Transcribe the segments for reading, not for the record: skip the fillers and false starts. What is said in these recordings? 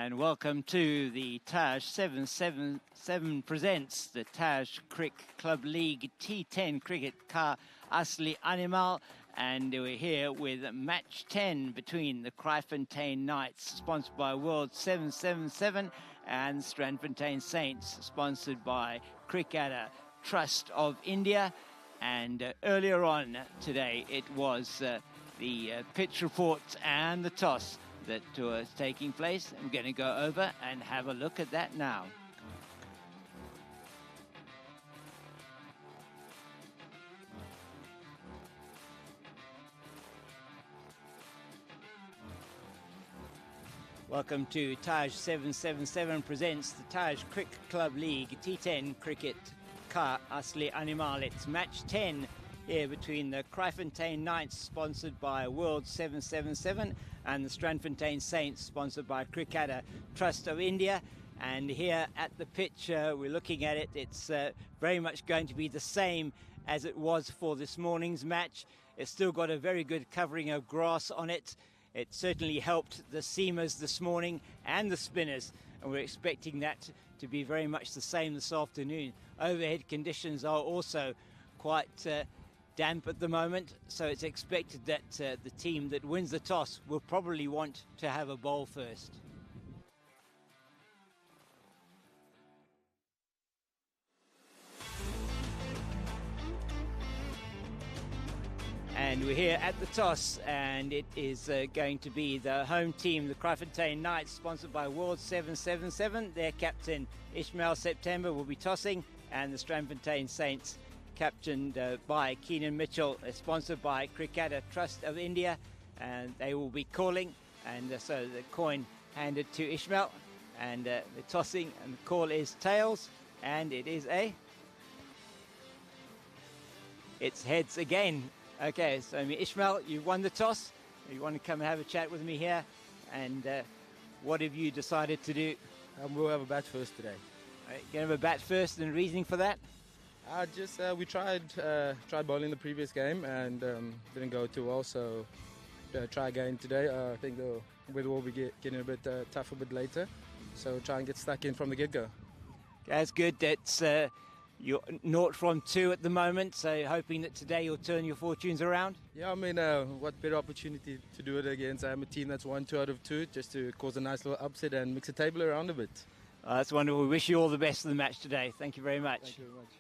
And welcome to the Taj 777 presents the Taj Cricket Club League T10 Cricket Ka Asli Animal. And we're here with match 10 between the Kraaifontein Knights, sponsored by World 777, and Strandfontein Saints, sponsored by Cricketer Trust of India. And earlier on today, it was the pitch report and the toss that was taking place. I'm going to go over and have a look at that now. Welcome to Taj 777 presents the Taj Cricket Club League T10 Cricket Ka Asli Animal. It's match 10 here between the Kraaifontein Knights, sponsored by World 777, and the Strandfontein Saints, sponsored by Cricketer Trust of India. And here at the pitch, we're looking at it. It's very much going to be the same as it was for this morning's match. It's still got a very good covering of grass on it. It certainly helped the seamers this morning and the spinners, and we're expecting that to be very much the same this afternoon. Overhead conditions are also quite damp at the moment, so it's expected that the team that wins the toss will probably want to have a bowl first. And we're here at the toss, and it is going to be the home team, the Kraaifontein Knights, sponsored by World 777. Their captain, Ishmael September, will be tossing, and the Strandfontein Saints, captained by Keenan Mitchell, sponsored by Cricketer Trust of India, and they will be calling. And so the coin handed to Ishmael, and the tossing, and the call is tails, and it is it's heads again. Okay, so Ishmael, you've won the toss. You want to come and have a chat with me here, and what have you decided to do? We'll have a bat first today. Right, going to have a bat first, and reasoning for that? We tried bowling the previous game and didn't go too well, so try again today. I think the weather will be getting a bit tough a bit later, so try and get stuck in from the get-go. That's good. That's you're 0 from 2 at the moment, so hoping that today you'll turn your fortunes around. Yeah, I mean, what better opportunity to do it against a team that's won 2 out of 2, just to cause a nice little upset and mix the table around a bit. That's wonderful. We wish you all the best for the match today. Thank you very much. Thank you very much.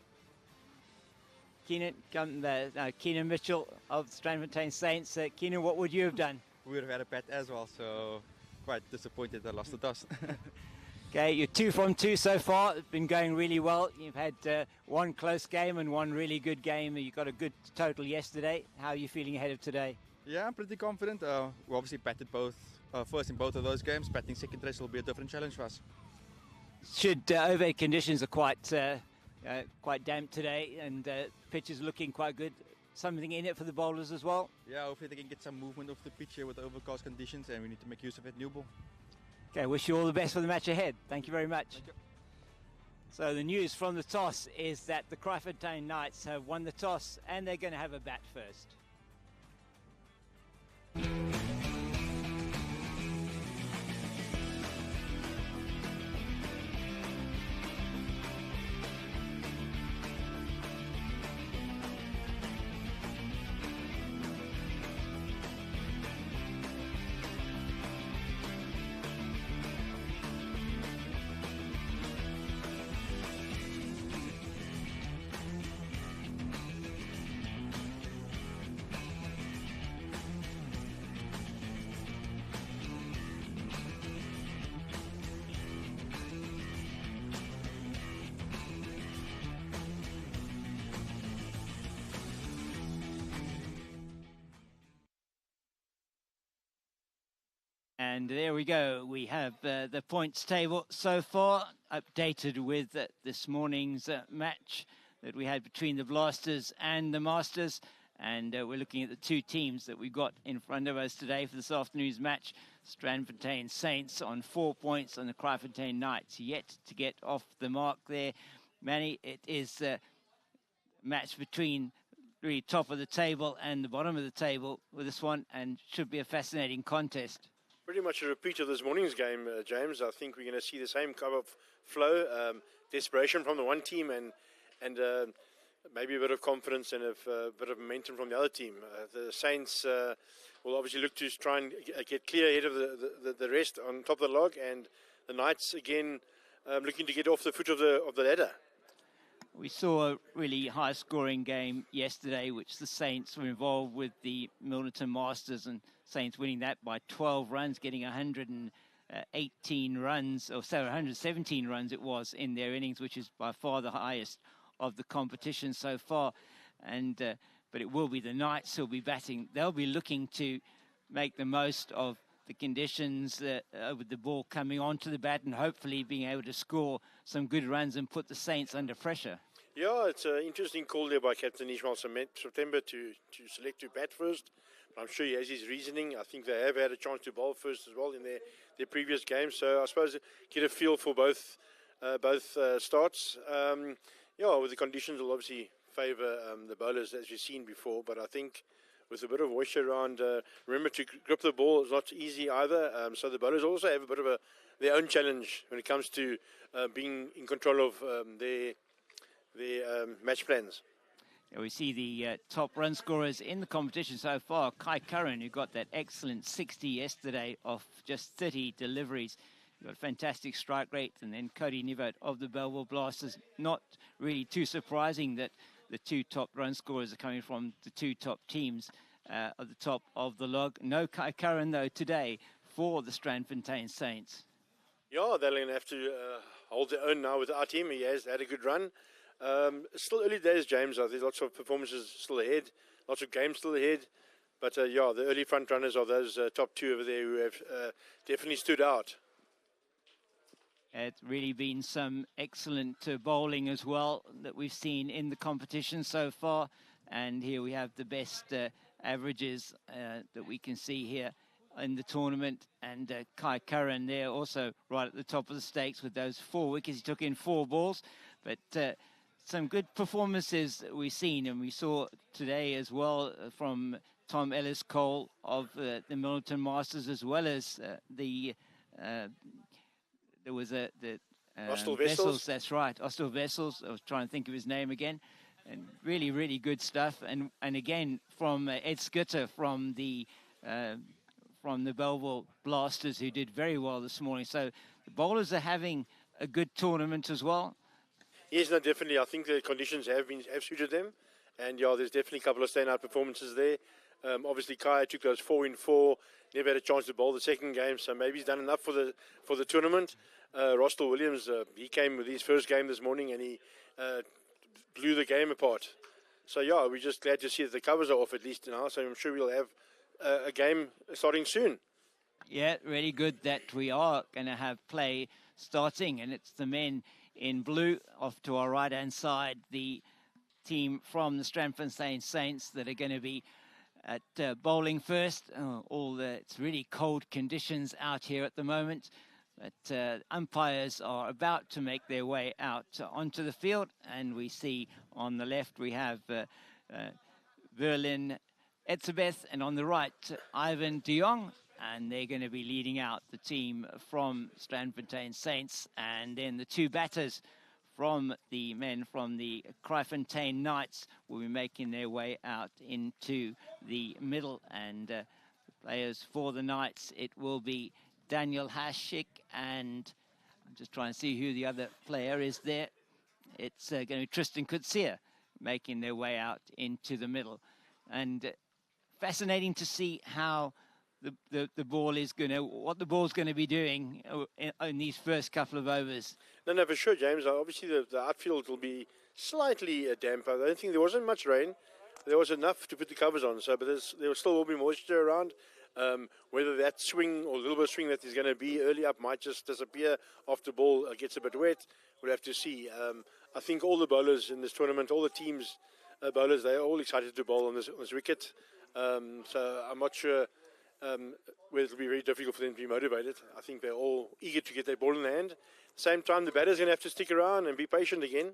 Keenan Mitchell of Strandfontein Saints. Keenan, what would you have done? We would have had a bat as well, so quite disappointed I lost the toss. Okay, you're 2 from 2 so far. It's been going really well. You've had one close game and one really good game. You got a good total yesterday. How are you feeling ahead of today? Yeah, I'm pretty confident. We obviously batted first in both of those games. Batting second race will be a different challenge for us. Should overhead conditions are quite damp today, and pitch is looking quite good. Something in it for the bowlers as well? Yeah, hopefully they can get some movement off the pitch here with the overcast conditions, and we need to make use of it, new ball. Okay, wish you all the best for the match ahead. Thank you very much. Thank you. So the news from the toss is that the Kraaifontein Knights have won the toss, and they're going to have a bat first. And there we go. We have the points table so far updated with this morning's match that we had between the Blasters and the Masters. And we're looking at the two teams that we've got in front of us today for this afternoon's match. Strandfontein Saints on 4 points, and the Kraaifontein Knights yet to get off the mark there. Manny, it is a match between the top of the table and the bottom of the table with this one, and should be a fascinating contest. Pretty much a repeat of this morning's game, James. I think we're going to see the same kind of flow, desperation from the one team, and maybe a bit of confidence and a bit of momentum from the other team. The Saints will obviously look to try and get clear ahead of the rest on top of the log, and the Knights again looking to get off the foot of the ladder. We saw a really high-scoring game yesterday, which the Saints were involved with the Milnerton Masters, and Saints winning that by 12 runs, getting 118 runs, or 117 runs it was in their innings, which is by far the highest of the competition so far. And but it will be the Knights who'll be batting. They'll be looking to make the most of the conditions with the ball coming onto the bat and hopefully being able to score some good runs and put the Saints under pressure. Yeah, it's an interesting call there by Captain Ishmael September to select to bat first. I'm sure he has his reasoning. I think they have had a chance to bowl first as well in their previous games. So I suppose get a feel for both starts. With the conditions will obviously favour the bowlers as we've seen before. But I think with a bit of moisture around, remember to grip the ball is not easy either. So the bowlers also have a bit of their own challenge when it comes to being in control of their match plans. We see the top run scorers in the competition so far. Kai Curran, who got that excellent 60 yesterday off just 30 deliveries. He got a fantastic strike rate. And then Cody Nivot of the Belleville Blasters. Not really too surprising that the two top run scorers are coming from the two top teams at the top of the log. No Kai Curran, though, today for the Strandfontein Saints. Yeah, they're going to have to hold their own now with our team. He has had a good run. Still early days, James. There's lots of performances still ahead, lots of games still ahead. But the early front runners are those top two over there who have definitely stood out. It's really been some excellent bowling as well that we've seen in the competition so far. And here we have the best averages that we can see here in the tournament. And Kai Curran there also right at the top of the stakes with those 4 wickets. He took in 4 balls. But some good performances that we've seen, and we saw today as well from Tom Ellis-Cole of the Milnerton Masters, as well as there was the Austell Vessels. That's right, Austell Vessels. I was trying to think of his name again. And really, really good stuff. And again, from Ed Skitter from the Belleville Blasters, who did very well this morning. So the bowlers are having a good tournament as well. Yes, no, definitely. I think the conditions have suited them, and there's definitely a couple of standout performances there. Obviously, Kai took those 4 in 4. Never had a chance to bowl the second game, so maybe he's done enough for the tournament. Rostel Williams, he came with his first game this morning, and he blew the game apart. So we're just glad to see that the covers are off at least now. So I'm sure we'll have a game starting soon. Yeah, really good that we are going to have play starting, and it's the men in blue off to our right-hand side, the team from the Strandfontein Saints that are going to be at bowling first. It's really cold conditions out here at the moment, but umpires are about to make their way out onto the field, and we see on the left we have Verlin Etzebeth, and on the right Ivan de Jong. And they're going to be leading out the team from Strandfontein Saints. And then the 2 batters from the men from the Kraaifontein Knights will be making their way out into the middle. And the players for the Knights, it will be Daniel Hashik, and I'm just trying to see who the other player is there. It's going to be Tristan Kutsia making their way out into the middle. And fascinating to see how the ball is what the ball's going to be doing in these first couple of overs. No, for sure, James. Obviously, the outfield will be slightly damp. I don't think there wasn't much rain. There was enough to put the covers on. So, but there still will be moisture around. Whether that swing or a little bit of swing that is going to be early up might just disappear after the ball gets a bit wet. We'll have to see. I think all the bowlers in this tournament, all the teams' bowlers, they are all excited to bowl on this wicket. So I'm not sure where it'll be very difficult for them to be motivated. I think they're all eager to get their ball in the hand. At the same time, the batter's going to have to stick around and be patient again.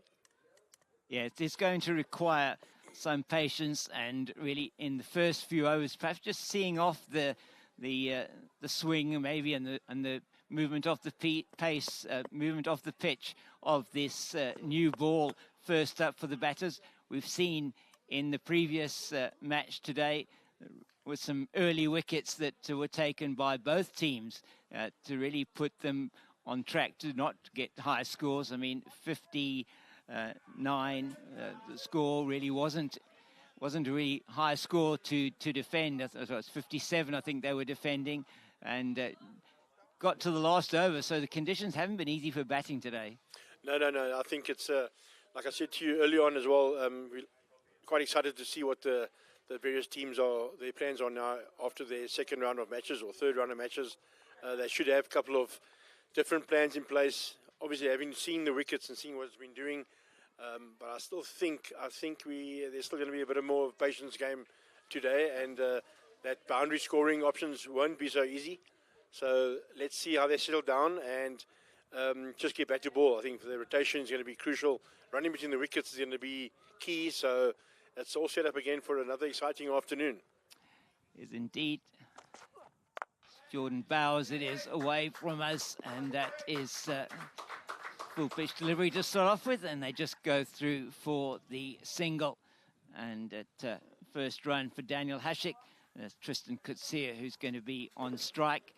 Yeah, it's going to require some patience, and really in the first few overs, perhaps just seeing off the the swing maybe and the movement of the pace, movement of the pitch of this new ball first up for the batters. We've seen in the previous match today with some early wickets that were taken by both teams to really put them on track to not get high scores. I mean, 59, the score really wasn't a really high score to defend. It was 57, I think they were defending, and got to the last over, so the conditions haven't been easy for batting today. No. I think it's, like I said to you early on as well, we're quite excited to see what the various teams their plans are now after their second round of matches or third round of matches. They should have a couple of different plans in place. Obviously, having seen the wickets and seeing what it's been doing, but I still think there's still going to be a bit of more patience game today, and that boundary scoring options won't be so easy. So let's see how they settle down and just get back to ball. I think the rotation is going to be crucial. Running between the wickets is going to be key. So it's all set up again for another exciting afternoon. Is indeed. Jordan Bowers, it is away from us, and that is full pitch delivery to start off with, and they just go through for the single. And at first run for Daniel Hashik, there's Tristan Kutsia, who's going to be on strike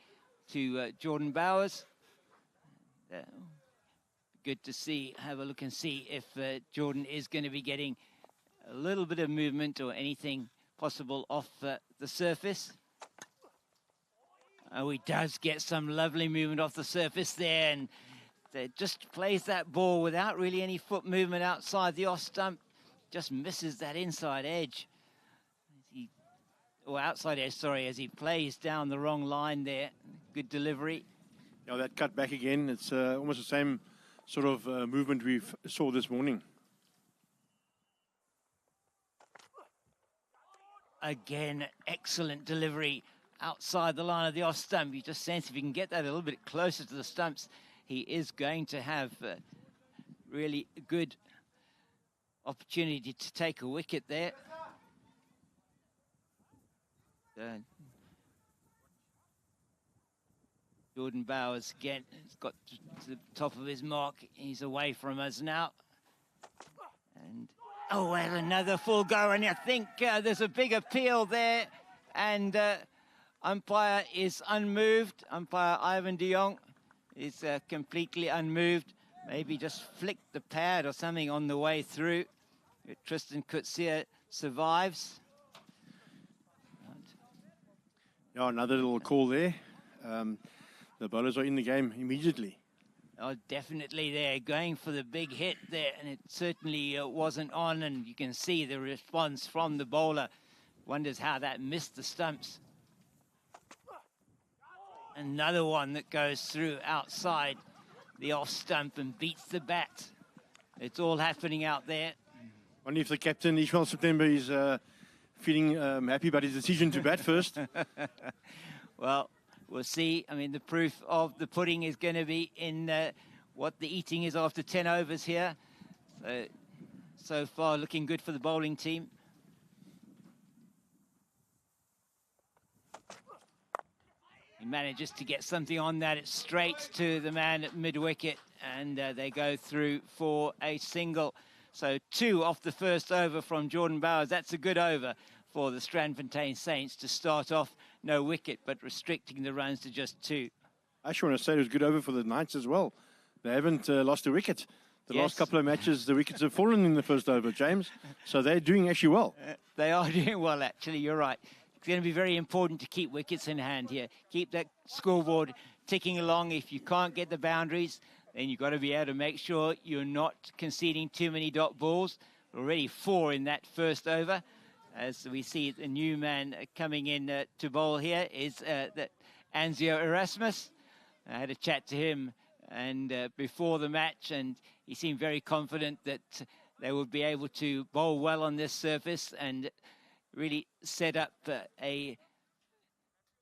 to Jordan Bowers. Good to see, have a look and see if Jordan is going to be getting a little bit of movement or anything possible off the surface. Oh, he does get some lovely movement off the surface there, and just plays that ball without really any foot movement outside the off stump. Just misses that inside edge. Outside edge, sorry, as he plays down the wrong line there. Good delivery. Yeah, that cut back again. It's almost the same sort of movement we saw this morning. Again, excellent delivery outside the line of the off stump. You just sense if you can get that a little bit closer to the stumps, he is going to have really good opportunity to take a wicket there. Jordan Bowers again, he's got to the top of his mark. He's away from us now. And well, another full go, and I think there's a big appeal there, and umpire is unmoved. Umpire Ivan de Jong is completely unmoved. Maybe just flicked the pad or something on the way through. Tristan Kutsia survives. Yeah, another little call there. The bowlers are in the game immediately. Oh, definitely they're going for the big hit there, and it certainly wasn't on, and you can see the response from the bowler. Wonders how that missed the stumps. Another one that goes through outside the off stump and beats the bat. It's all happening out there. Wonder if the captain, Ishmael September, is feeling happy about his decision to bat first. Well, we'll see. I mean, the proof of the pudding is going to be in what the eating is after 10 overs here. So far, looking good for the bowling team. He manages to get something on that. It's straight to the man at mid-wicket, and they go through for a single. So 2 off the first over from Jordan Bowers. That's a good over for the Strandfontein Saints to start off. No wicket, but restricting the runs to just 2. I actually want to say it was good over for the Knights as well. They haven't lost a wicket. The last couple of matches, the wickets have fallen in the first over, James. So they're doing actually well. They are doing well, actually. You're right. It's going to be very important to keep wickets in hand here. Keep that scoreboard ticking along. If you can't get the boundaries, then you've got to be able to make sure you're not conceding too many dot balls. Already 4 in that first over. As we see the new man coming in to bowl here is that Anzio Erasmus. I had a chat to him and before the match, and he seemed very confident that they would be able to bowl well on this surface and really set up the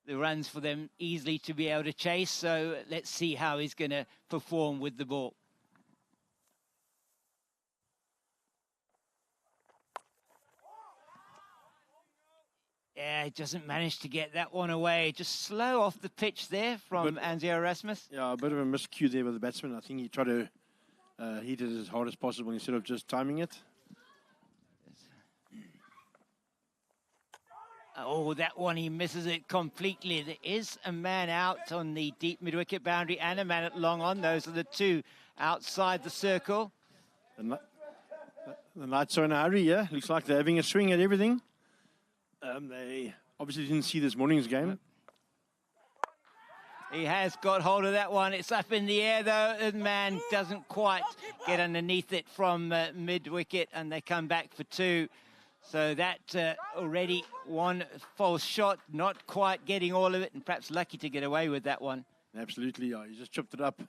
runs for them easily to be able to chase. So let's see how he's going to perform with the ball. Yeah, he doesn't manage to get that one away. Just slow off the pitch there from Anzio Rasmus. Yeah, a bit of a miscue there with the batsman. I think he tried to hit it as hard as possible instead of just timing it. Oh, that one, he misses it completely. There is a man out on the deep mid-wicket boundary and a man at long on. Those are the two outside the circle. The Knights are in a hurry, yeah. Looks like they're having a swing at everything. They obviously didn't see this morning's game. He has got hold of that one. It's up in the air, though. The man doesn't quite get underneath it from mid-wicket, and they come back for two. So that already one false shot, not quite getting all of it, and perhaps lucky to get away with that one. Absolutely, yeah. He just chipped it up,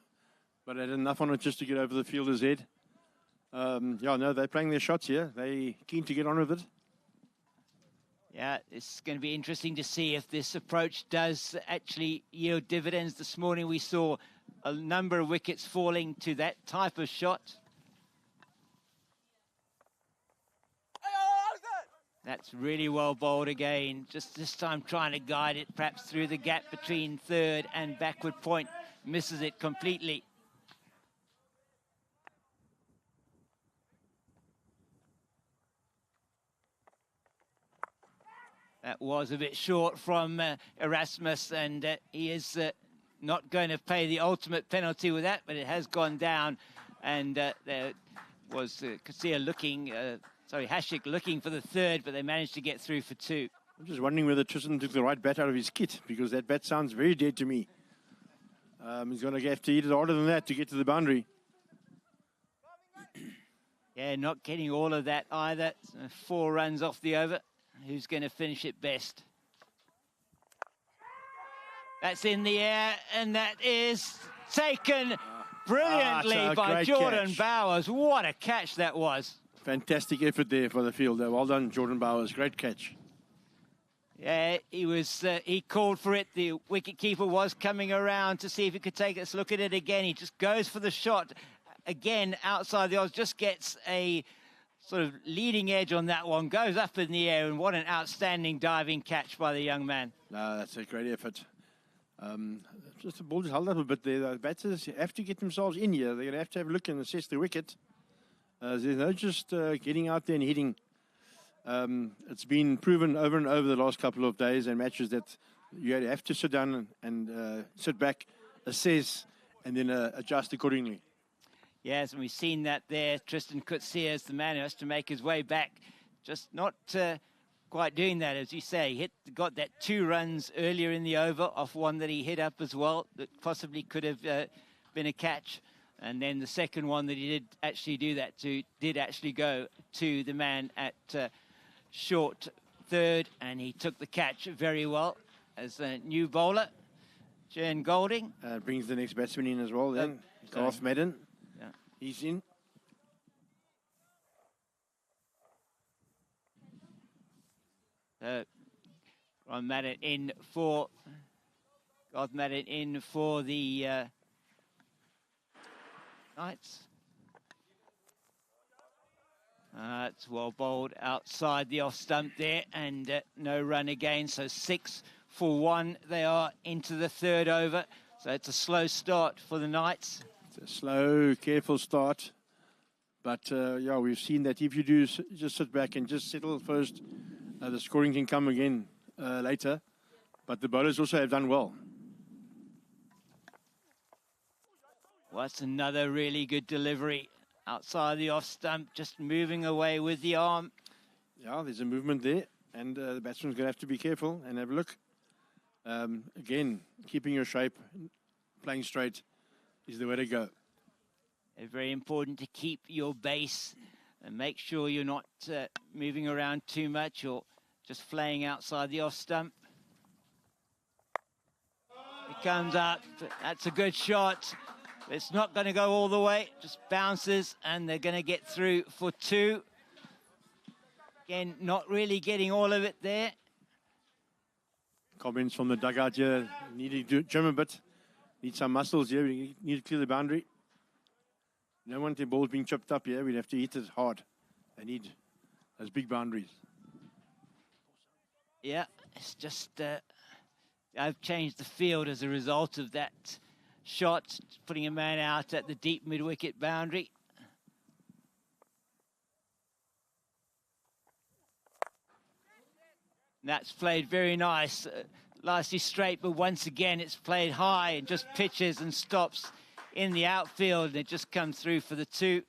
but had enough on it just to get over the fielder's head. Yeah, no, they're playing their shots here. They're keen to get on with it. Yeah, it's going to be interesting to see if this approach does actually yield dividends. This morning we saw a number of wickets falling to that type of shot. That's really well bowled again. Just this time trying to guide it perhaps through the gap between third and backward point. Misses it completely. That was a bit short from Erasmus, and he is not going to pay the ultimate penalty with that, but it has gone down. And there was Kasia looking, Hashik looking for the third, but they managed to get through for two. I'm just wondering whether Tristan took the right bat out of his kit, because that bat sounds very dead to me. He's going to have to hit it harder than that to get to the boundary. Yeah, not getting all of that either. 4 runs off the over. Who's going to finish it best? That's in the air, and that is taken brilliantly by Jordan catch. Bowers. What a catch that was. Fantastic effort there for the fielder. Well done, Jordan Bowers. Great catch. Yeah, he called for it. The wicketkeeper was coming around to see if he could take it. Let's look at it again. He just goes for the shot. Again, outside the odds, just gets a sort of leading edge on that one, goes up in the air, and what an outstanding diving catch by the young man. No, that's a great effort. Just the ball just held up a bit there. The batters have to get themselves in here. They're going to have a look and assess the wicket. There's no just getting out there and hitting. It's been proven over and over the last couple of days and matches that you have to sit down and sit back, assess, and then adjust accordingly. Yes, and we've seen that there. Tristan Coetzee is the man who has to make his way back. Just not quite doing that, as you say. Got that 2 runs earlier in the over off one that he hit up as well that possibly could have been a catch. And then the second one that he did actually do that to did actually go to the man at short third, and he took the catch very well as a new bowler, Jern Golding. Brings the next batsman in as well then, Garth Madden. He's in. Ron Madden in for Garth Madden in for the Knights. It's well bowled outside the off stump there, and no run again. So 6 for 1. They are into the third over. So it's a slow start for the Knights. It's a slow, careful start. But, yeah, we've seen that if you do just sit back and just settle first, the scoring can come again later. But the bowlers also have done well. Well, that's another really good delivery outside the off stump, just moving away with the arm. Yeah, there's a movement there. And the batsman's going to have to be careful and have a look. Again, keeping your shape, playing straight is the way to go. It's very important to keep your base and make sure you're not moving around too much or just flaying outside the off stump. It comes up. That's a good shot. It's not going to go all the way. Just bounces, and they're going to get through for 2. Again, not really getting all of it there. Comments from the dugout here. Need to gym a bit. Need some muscles here. We need to clear the boundary. No want the balls being chopped up here. We'd have to hit it hard. They need those big boundaries. Yeah, it's just I've changed the field as a result of that shot, putting a man out at the deep mid-wicket boundary. That's played very nice, nicely straight, but once again it's played high and just pitches and stops in the outfield, and it just comes through for the 2.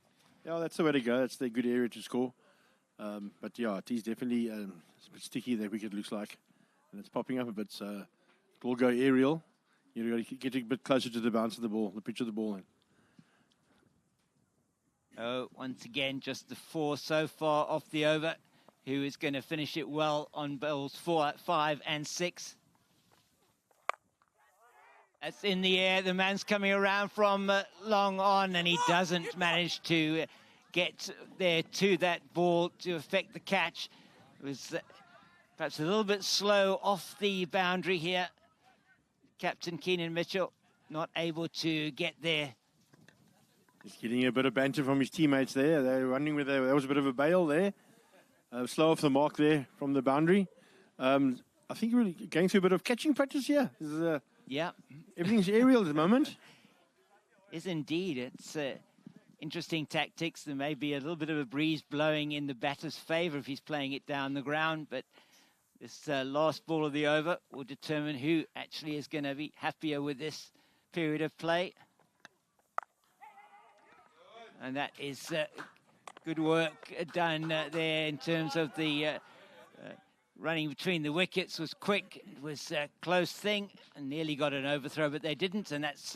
Yeah, that's the way to go. That's the good area to score. But yeah, it is definitely it's a bit sticky, that wicket looks like. And it's popping up a bit, so it will go aerial. You've got to get a bit closer to the bounce of the ball, the pitch of the ball. Oh, once again, just the 4 so far off the over. Who is going to finish it well on balls 4, 5 and 6. That's in the air. The man's coming around from long on, and he doesn't manage to get there to that ball to affect the catch. It was perhaps a little bit slow off the boundary here. Captain Keenan Mitchell not able to get there. He's getting a bit of banter from his teammates there. They're running with there was a bit of a bail there. Slow off the mark there from the boundary. I think we're going through a bit of catching practice here. Yeah. Everything's aerial at the moment. Is indeed. It's interesting tactics. There may be a little bit of a breeze blowing in the batter's favour if he's playing it down the ground, but this last ball of the over will determine who actually is going to be happier with this period of play. And that is good work done there in terms of the running between the wickets was quick. It was a close thing and nearly got an overthrow, but they didn't, and that's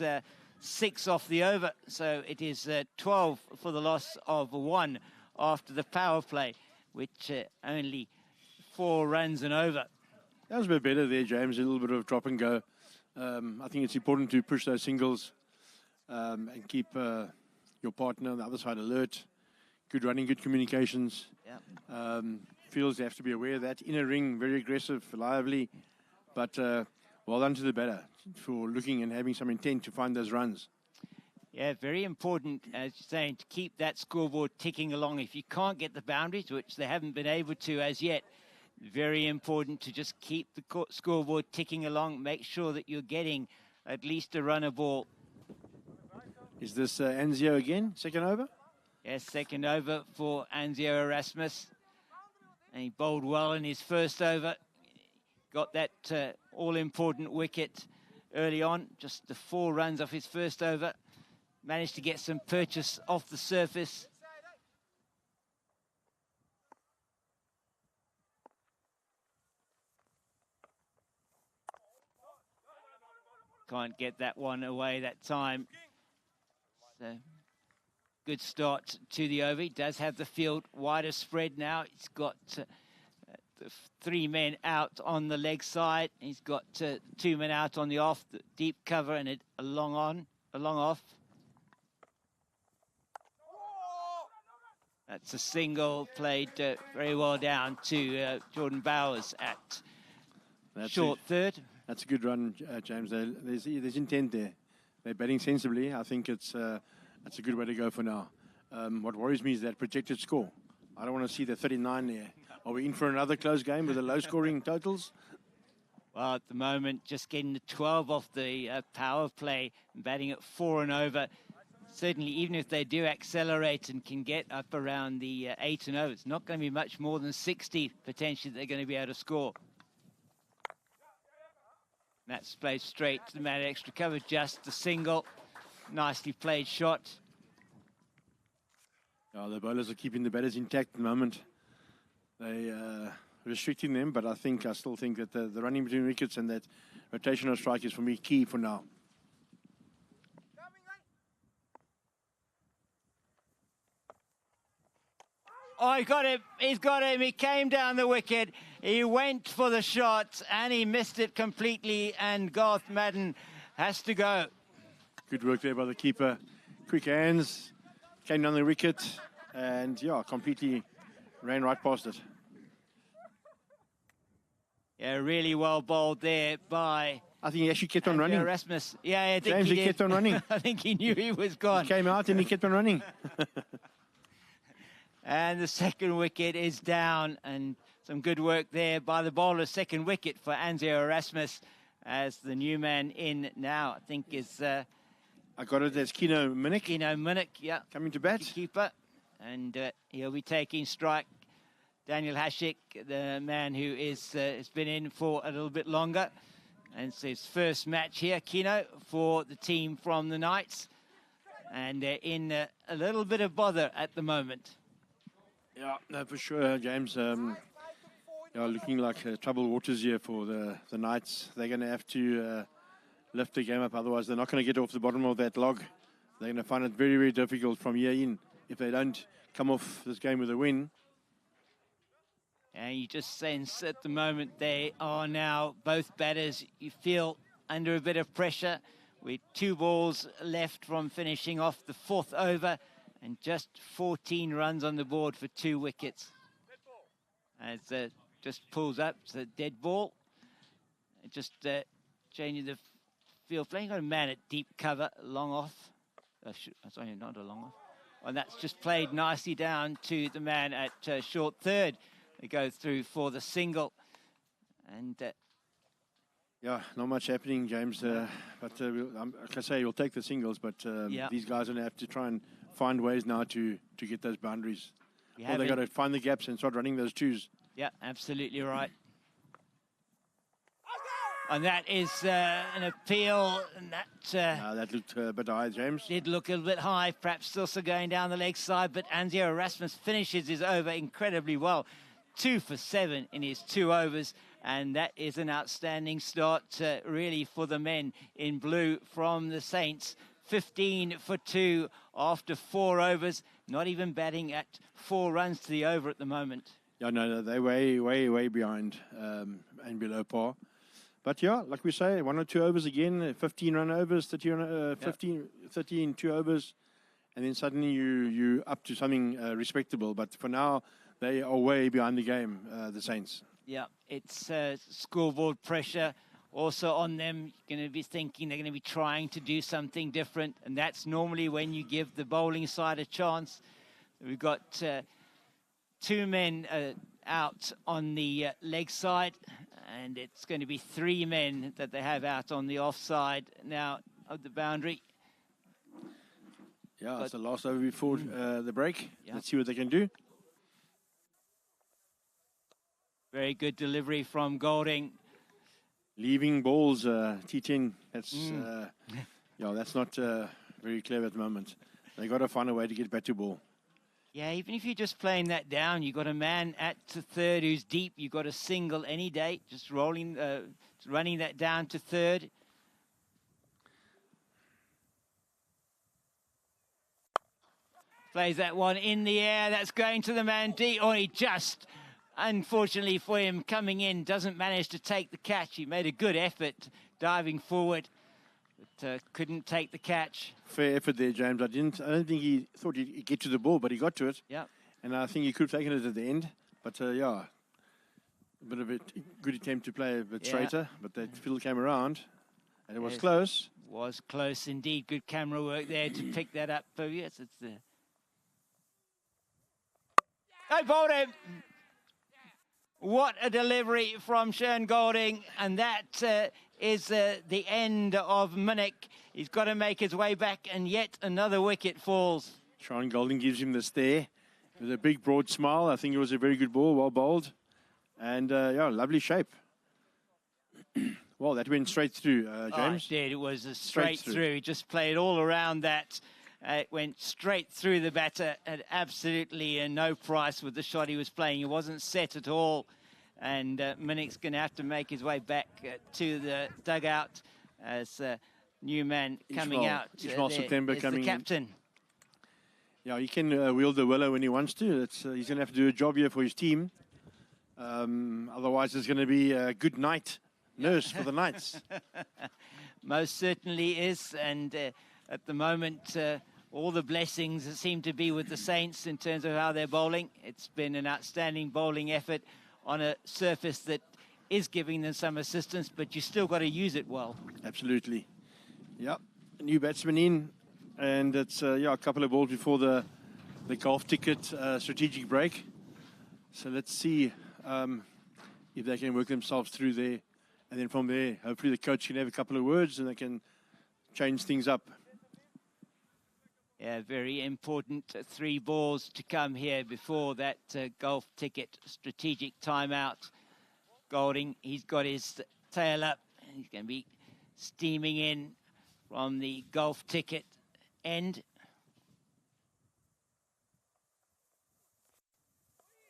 6 off the over. So it is 12 for the loss of 1 after the power play, which only 4 runs and over. That was a bit better there, James. A little bit of drop and go. I think it's important to push those singles and keep your partner on the other side alert. Good running, good communications. Yeah. Fields have to be aware of that. Inner ring, very aggressive, lively. But well done to the batter for looking and having some intent to find those runs. Yeah, very important, as you're saying, to keep that scoreboard ticking along. If you can't get the boundaries, which they haven't been able to as yet, very important to just keep the scoreboard ticking along. Make sure that you're getting at least a run a ball. Is this Anzio again, second over? Yes, second over for Anzio Erasmus. And he bowled well in his first over. Got that all-important wicket early on. Just the 4 runs off his first over. Managed to get some purchase off the surface. Can't get that one away that time. So good start to the over. He does have the field wider spread now. He's got the 3 men out on the leg side. He's got 2 men out on the off, the deep cover, and a long off. That's a single played very well down to Jordan Bowers at short third. That's a good run, James. There's intent there. They're batting sensibly. I think it's a good way to go for now. What worries me is that projected score. I don't want to see the 39 there. Are we in for another close game with the low-scoring totals? Well, at the moment, just getting the 12 off the power play and batting at 4 and over. Certainly, even if they do accelerate and can get up around the 8 and over, it's not going to be much more than 60 potentially they're going to be able to score. That's played straight to the man extra cover, just the single. Nicely played shot. Oh, the bowlers are keeping the batters intact at the moment. They restricting them, but I still think that the running between wickets and that rotational strike is, for me, key for now. Oh, he got him. He's got him. He came down the wicket. He went for the shot, and he missed it completely, and Garth Madden has to go. Good work there by the keeper. Quick hands, came down the wicket, and yeah, completely ran right past it. Yeah, really well bowled there by... I think he actually kept on running. Erasmus. Yeah, I think James, he he kept on running. I think he knew he was gone. He came out and he kept on running. And the second wicket is down, and Some good work there by the bowler. Second wicket for Anzio Erasmus as the new man in now, I think, is... I got it as Kino Minnick. Kino Minnick, yeah. Coming to bat. Keeper. And he'll be taking strike. Daniel Hashik, the man who has been in for a little bit longer. And it's his first match here, Kino, for the team from the Knights. And they're in a little bit of bother at the moment. Yeah, no, for sure, James. Looking like troubled waters here for the Knights. They're going to have to lift the game up, otherwise they're not going to get off the bottom of that log. They're going to find it very, very difficult from here in if they don't come off this game with a win. And you just sense at the moment they are now both batters, you feel, under a bit of pressure with 2 balls left from finishing off the 4th over and just 14 runs on the board for 2 wickets. As just pulls up, it's a dead ball. Just changing the field, playing on a man at deep cover, long off. Sorry, not a long off. And that's just played nicely down to the man at short third. They go through for the single. And yeah, not much happening, James. But like I say, we'll take the singles. But these guys are going to have to try and find ways now to get those boundaries. Or they've got to find the gaps and start running those twos. Yeah, absolutely right. And that is an appeal. And that looked a bit high, James. Did look a little bit high, perhaps also going down the leg side. But Anzio Erasmus finishes his over incredibly well. 2 for 7 in his 2 overs. And that is an outstanding start, really, for the men in blue from the Saints. 15 for 2 after 4 overs. Not even batting at 4 runs to the over at the moment. Yeah, no, they're way, way, way behind and below par. But yeah, like we say, 1 or 2 overs again, 15 run overs, 13 2 overs, and then suddenly you up to something respectable. But for now, they are way behind the game, the Saints. Yeah, it's scoreboard pressure also on them. You're going to be thinking they're going to be trying to do something different, and that's normally when you give the bowling side a chance. We've got 2 men out on the leg side, and it's going to be 3 men that they have out on the offside now of the boundary. Yeah, it's the last over before the break. Yeah. Let's see what they can do. Very good delivery from Golding. Leaving balls, T10. That's that's not very clever at the moment. They got to find a way to get back to ball. Yeah, even if you're just playing that down, you've got a man at the third who's deep. You've got a single any day, just running that down to third. Plays that one in the air. That's going to the man deep. Oh, he just, unfortunately for him, coming in, doesn't manage to take the catch. He made a good effort diving forward, but couldn't take the catch. Fair effort there, James. I don't think he thought he'd get to the ball, but he got to it. Yeah. And I think he could have taken it at the end. But a bit of a good attempt to play a bit straighter, but that field came around, and it was close. Was close indeed. Good camera work there to pick that up. Oh, yes, it's there. They bowled him. What a delivery from Shern Golding, and that is the end of Minnick. He's got to make his way back, and yet another wicket falls. Shern Golding gives him the stare with a big, broad smile. I think it was a very good ball, well bowled, and lovely shape. Well, that went straight through, James. Oh, it did. It was a straight through. He just played all around that. It went straight through the batter at absolutely no price with the shot he was playing. It wasn't set at all. And Minnick's going to have to make his way back to the dugout as new man coming out. Ishmael September coming the captain. Yeah, he can wield the willow when he wants to. He's going to have to do a job here for his team. Otherwise, it's going to be a good night nurse for the Knights. Most certainly is. And at the moment, all the blessings seem to be with the Saints in terms of how they're bowling. It's been an outstanding bowling effort on a surface that is giving them some assistance, but you still got to use it well. Absolutely. Yep. A new batsman in, and it's a couple of balls before the golf ticket strategic break. So let's see if they can work themselves through there. And then from there, hopefully the coach can have a couple of words and they can change things up. Yeah, very important 3 balls to come here before that golf ticket strategic timeout. Golding, he's got his tail up. He's going to be steaming in from the golf ticket end.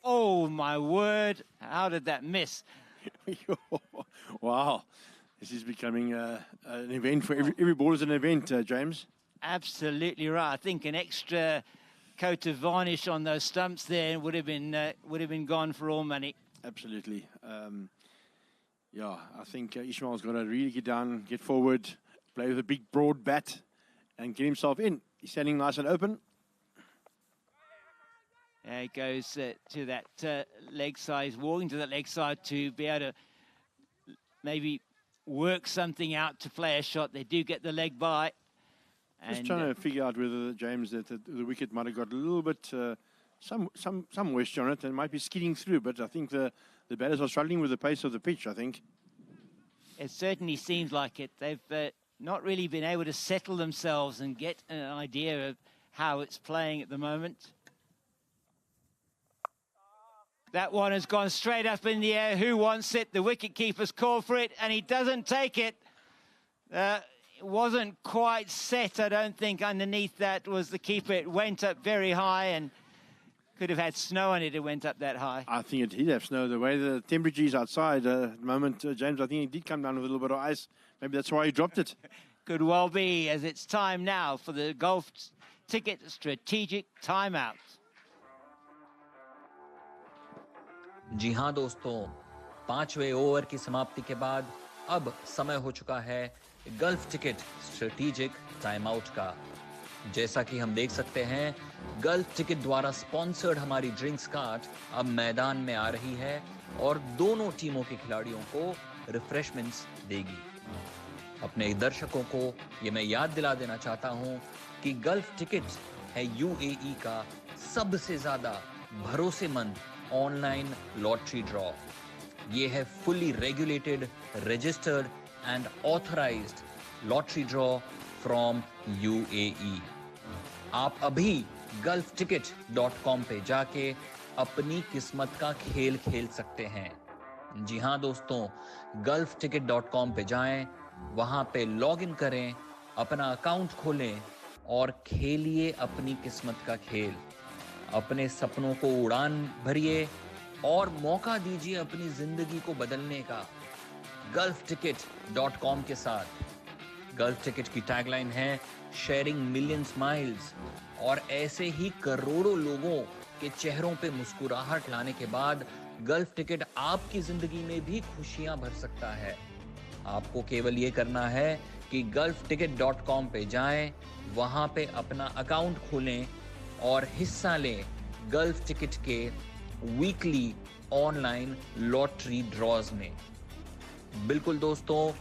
Oh, my word. How did that miss? Wow. This is becoming an event for every ball is an event, James. Absolutely right. I think an extra coat of varnish on those stumps there would have been gone for all money. Absolutely. Yeah, I think Ishmael's got to really get down, get forward, play with a big, broad bat, and get himself in. He's standing nice and open. He goes to that leg side. He's walking to that leg side to be able to maybe work something out to play a shot. They do get the leg by. Just trying to figure out whether, James, that the wicket might have got a little bit, some moisture on it and might be skidding through. But I think the batters are struggling with the pace of the pitch, I think. It certainly seems like it. They've not really been able to settle themselves and get an idea of how it's playing at the moment. That one has gone straight up in the air. Who wants it? The wicket-keeper's called for it, and he doesn't take it. It wasn't quite set, I don't think, underneath that was the keeper. It went up very high and could have had snow on it. It went up that high. I think it did have snow. The way the temperature is outside at the moment, James, I think it did come down with a little bit of ice. Maybe that's why he dropped it. Could well be, as it's time now for the golf ticket strategic timeout. जी हाँ दोस्तों, 5वें over की समाप्ति के बाद अब समय हो चुका है gulf ticket strategic time out का। जैसा कि हम देख सकते हैं, गल्फ टिकट द्वारा स्पॉन्सर्ड हमारी ड्रिंक्स कार्ट अब मैदान में आ रही है और दोनों टीमों के खिलाड़ियों को रिफ्रेशमेंट्स देगी। अपने दर्शकों को ये मैं याद दिला देना चाहता हूं कि गल्फ टिकट है यूएई का सबसे ज्यादा भरोसेमंद ऑनलाइन लॉटरी ड्रॉ। ये है fully regulated, registered and authorised lottery draw from UAE. आप अभी gulfticket.com पे जाके अपनी किस्मत का खेल खेल सकते हैं। जी हाँ दोस्तों, gulfticket.com पे जाएं, वहां पे लॉग इन करें, अपना अकाउंट खोलें और खेलिए अपनी किस्मत का खेल। अपने सपनों को उड़ान भरिए और मौका दीजिए अपनी जिंदगी को बदलने का gulfticket.com के साथ। गल्फ टिकट की टैगलाइन है शेयरिंग मिलियंस माइल्स, और ऐसे ही करोड़ों लोगों के चेहरों पे मुस्कुराहट लाने के बाद गल्फ टिकट आपकी जिंदगी में भी खुशियां भर सकता है। आपको केवल ये करना है कि gulfticket.com पे जाएं, वहां पे अपना अकाउंट खोलें और हिस्सा लें गल्फ टिकट के वीकली ऑनलाइन लॉटरी ड्रॉज में। बिल्कुल दोस्तों,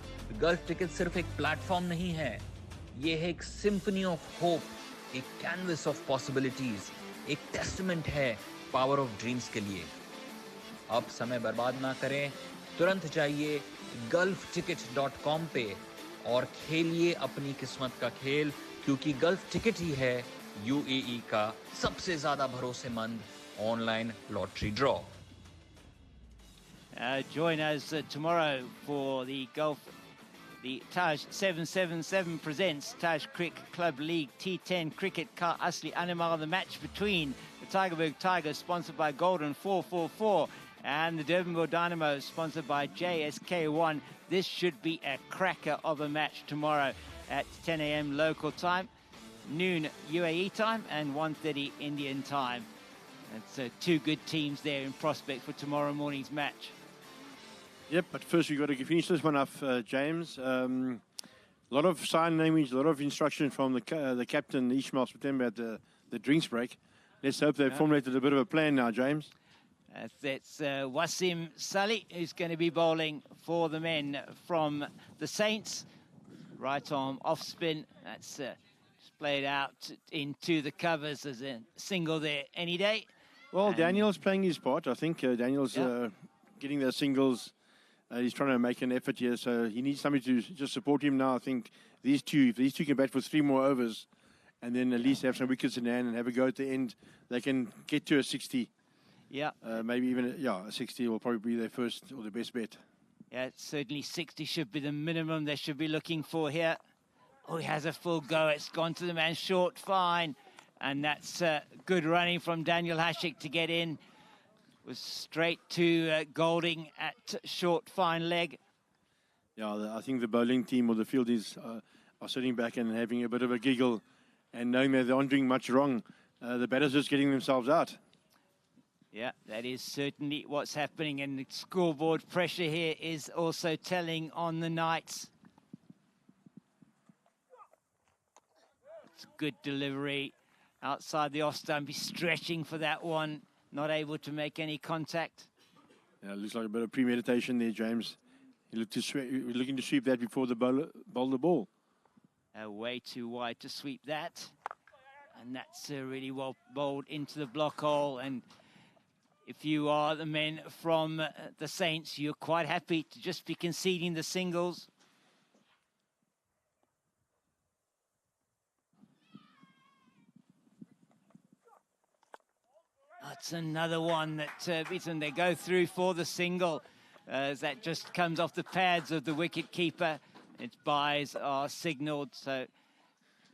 गल्फ टिकट सिर्फ एक प्लेटफॉर्म नहीं है, ये है एक सिम्फनी ऑफ होप, एक कैनवस ऑफ पॉसिबिलिटीज, एक टेस्टमेंट है पावर ऑफ ड्रीम्स के लिए। अब समय बर्बाद ना करें, तुरंत जाइए gulfticket.com पे और खेलिए अपनी किस्मत का खेल, क्योंकि गल्फ टिकट ही है यूएई का सबसे ज्यादा भरोसेमंद online lottery draw. Join us tomorrow for the Taj 777 presents Taj Cricket Club League T10 Cricket Ka Asli Animal, the match between the Tygerberg Tigers, sponsored by Golden 444, and the Durbanville Dynamo, sponsored by JSK1. This should be a cracker of a match tomorrow at 10 a.m. local time, noon UAE time, and 1:30 Indian time. That's two good teams there in prospect for tomorrow morning's match. Yep, but first we've got to finish this one off, James. A lot of sign language, a lot of instruction from the captain, Ishmael September, at the drinks break. Let's hope they've formulated a bit of a plan now, James. That's Wasim Salih, who's going to be bowling for the men from the Saints. Right arm off spin. That's played out into the covers as a single there any day. Well, And- Daniel's playing his part. I think Daniel's getting those singles. He's trying to make an effort here, so he needs somebody to just support him now. I think if these two can bat for 3 more overs, and then at least have some wickets in hand and have a go at the end, they can get to a 60. Yeah. Maybe even a 60 will probably be their first or their best bet. Yeah, certainly 60 should be the minimum they should be looking for here. Oh, he has a full go. It's gone to the man short, fine. And that's good running from Daniel Hashik to get in. Was straight to Golding at short, fine leg. Yeah, I think the bowling team or the field are sitting back and having a bit of a giggle and knowing that they aren't doing much wrong. The batters just getting themselves out. Yeah, that is certainly what's happening. And the scoreboard pressure here is also telling on the Knights. It's a good delivery outside the off stump. He's stretching for that one. Not able to make any contact. Yeah, it looks like a bit of premeditation there, James. He looked looking to sweep that before the bowler bowled the ball. Way too wide to sweep that. And that's really well bowled into the block hole. And if you are the men from the Saints, you're quite happy to just be conceding the singles. That's another one that beats them. They go through for the single. As that just comes off the pads of the wicket keeper. Its byes are signalled, so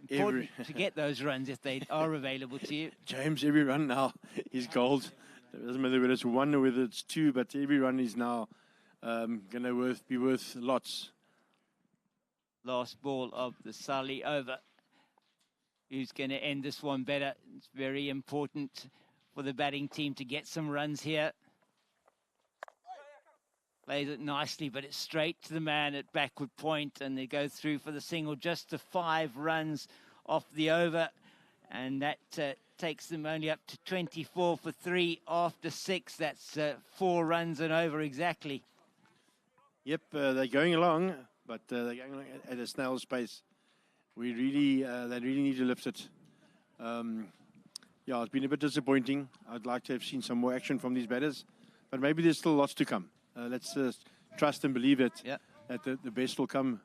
important to get those runs if they are available to you. James, every run now is gold. It doesn't matter whether it's 1 or whether it's 2, but every run is now going to be worth lots. Last ball of the Sully over. Who's going to end this one better? It's very important for the batting team to get some runs here. Plays it nicely, but it's straight to the man at backward point, and they go through for the single, just to 5 runs off the over, and that takes them only up to 24 for 3 after 6. That's 4 runs and over exactly. Yep, they're going along, but they're going along at a snail's pace. They really need to lift it. Yeah, it's been a bit disappointing. I'd like to have seen some more action from these batters, but maybe there's still lots to come. Let's trust and believe that the best will come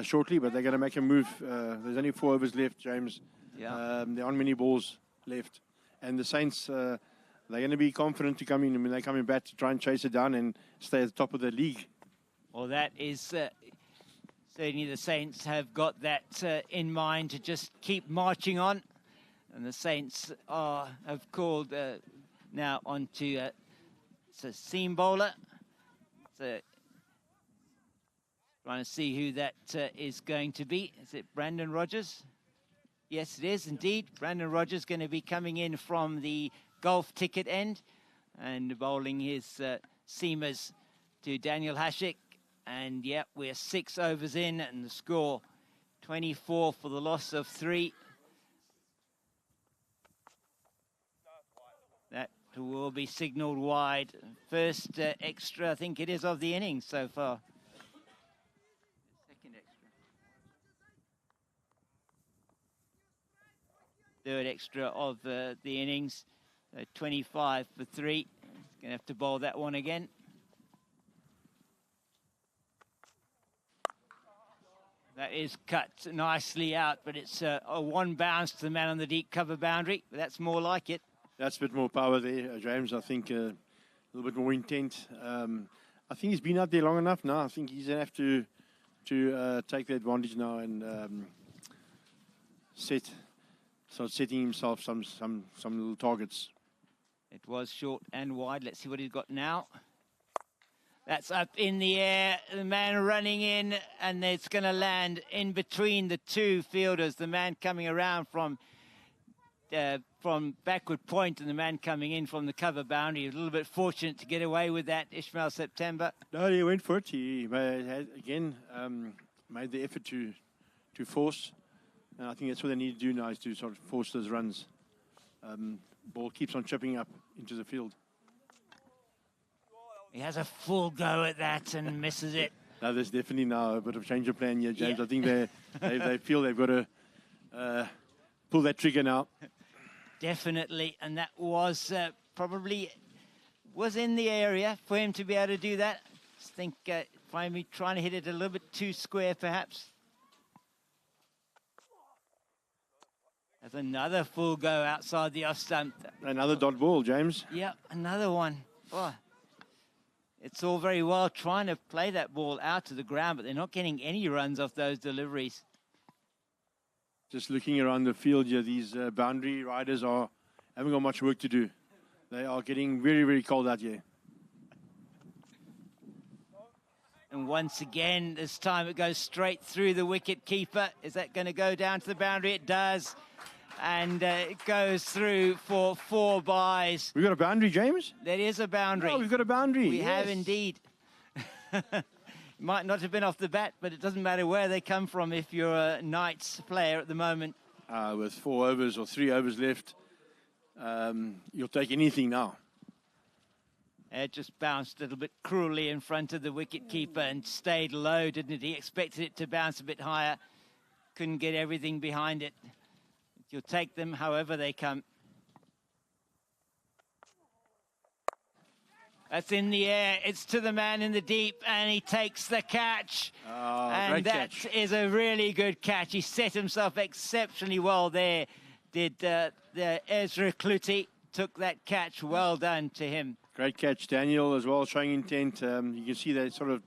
shortly, but they're going to make a move. There's only 4 overs left, James. Yeah. There aren't many balls left. And the Saints, they're going to be confident to come in. I mean, they're coming back to try and chase it down and stay at the top of the league. Well, that is certainly the Saints have got that in mind, to just keep marching on. And the Saints have called now onto it's a seam bowler. Trying to see who that is going to be. Is it Brandon Rogers? Yes, it is indeed. Brandon Rogers going to be coming in from the golf ticket end and bowling his seamers to Daniel Hashik. And yeah, we're 6 overs in, and the score 24 for the loss of 3. That will be signalled wide. First extra, I think it is, of the innings so far. Second extra. Third extra of the innings. 25 for 3. Going to have to bowl that one again. That is cut nicely out, but it's a 1 bounce to the man on the deep cover boundary. That's more like it. That's a bit more power there, James. I think a little bit more intent. I think he's been out there long enough now. I think he's going to have to take the advantage now and start setting himself some little targets. It was short and wide. Let's see what he's got now. That's up in the air. The man running in, and it's going to land in between the 2 fielders. The man coming around from backward point and the man coming in from the cover boundary. A little bit fortunate to get away with that, Ishmael September. No, he went for it. He had, again, made the effort to force. And I think that's what they need to do now, is to sort of force those runs. Ball keeps on chipping up into the field. He has a full go at that and misses it. No, there's definitely now a bit of change of plan here, James. Yeah. I think they feel they've got to pull that trigger now. Definitely, and that was probably was in the area for him to be able to do that. I think finally trying to hit it a little bit too square, perhaps. There's another full go outside the off stump. Another dot ball, James. Yeah, another one. Oh, it's all very well trying to play that ball out to the ground, but they're not getting any runs off those deliveries. Just looking around the field here, these boundary riders haven't got much work to do. They are getting very, very cold out here. And once again, this time it goes straight through the wicket keeper. Is that going to go down to the boundary? It does. And it goes through for 4 byes. We've got a boundary, James? There is a boundary. Oh, we've got a boundary. We have indeed. Might not have been off the bat, but it doesn't matter where they come from if you're a Knights player at the moment. With 4 overs or 3 overs left, you'll take anything now. It just bounced a little bit cruelly in front of the wicket-keeper and stayed low, didn't it? He expected it to bounce a bit higher. Couldn't get everything behind it. You'll take them however they come. That's in the air. It's to the man in the deep, and he takes the catch. Oh, and great that catch. is a really good catch. He set himself exceptionally well there. Did the Ezra Kluti took that catch. Well done to him. Great catch, Daniel, as well, showing intent. You can see they sort of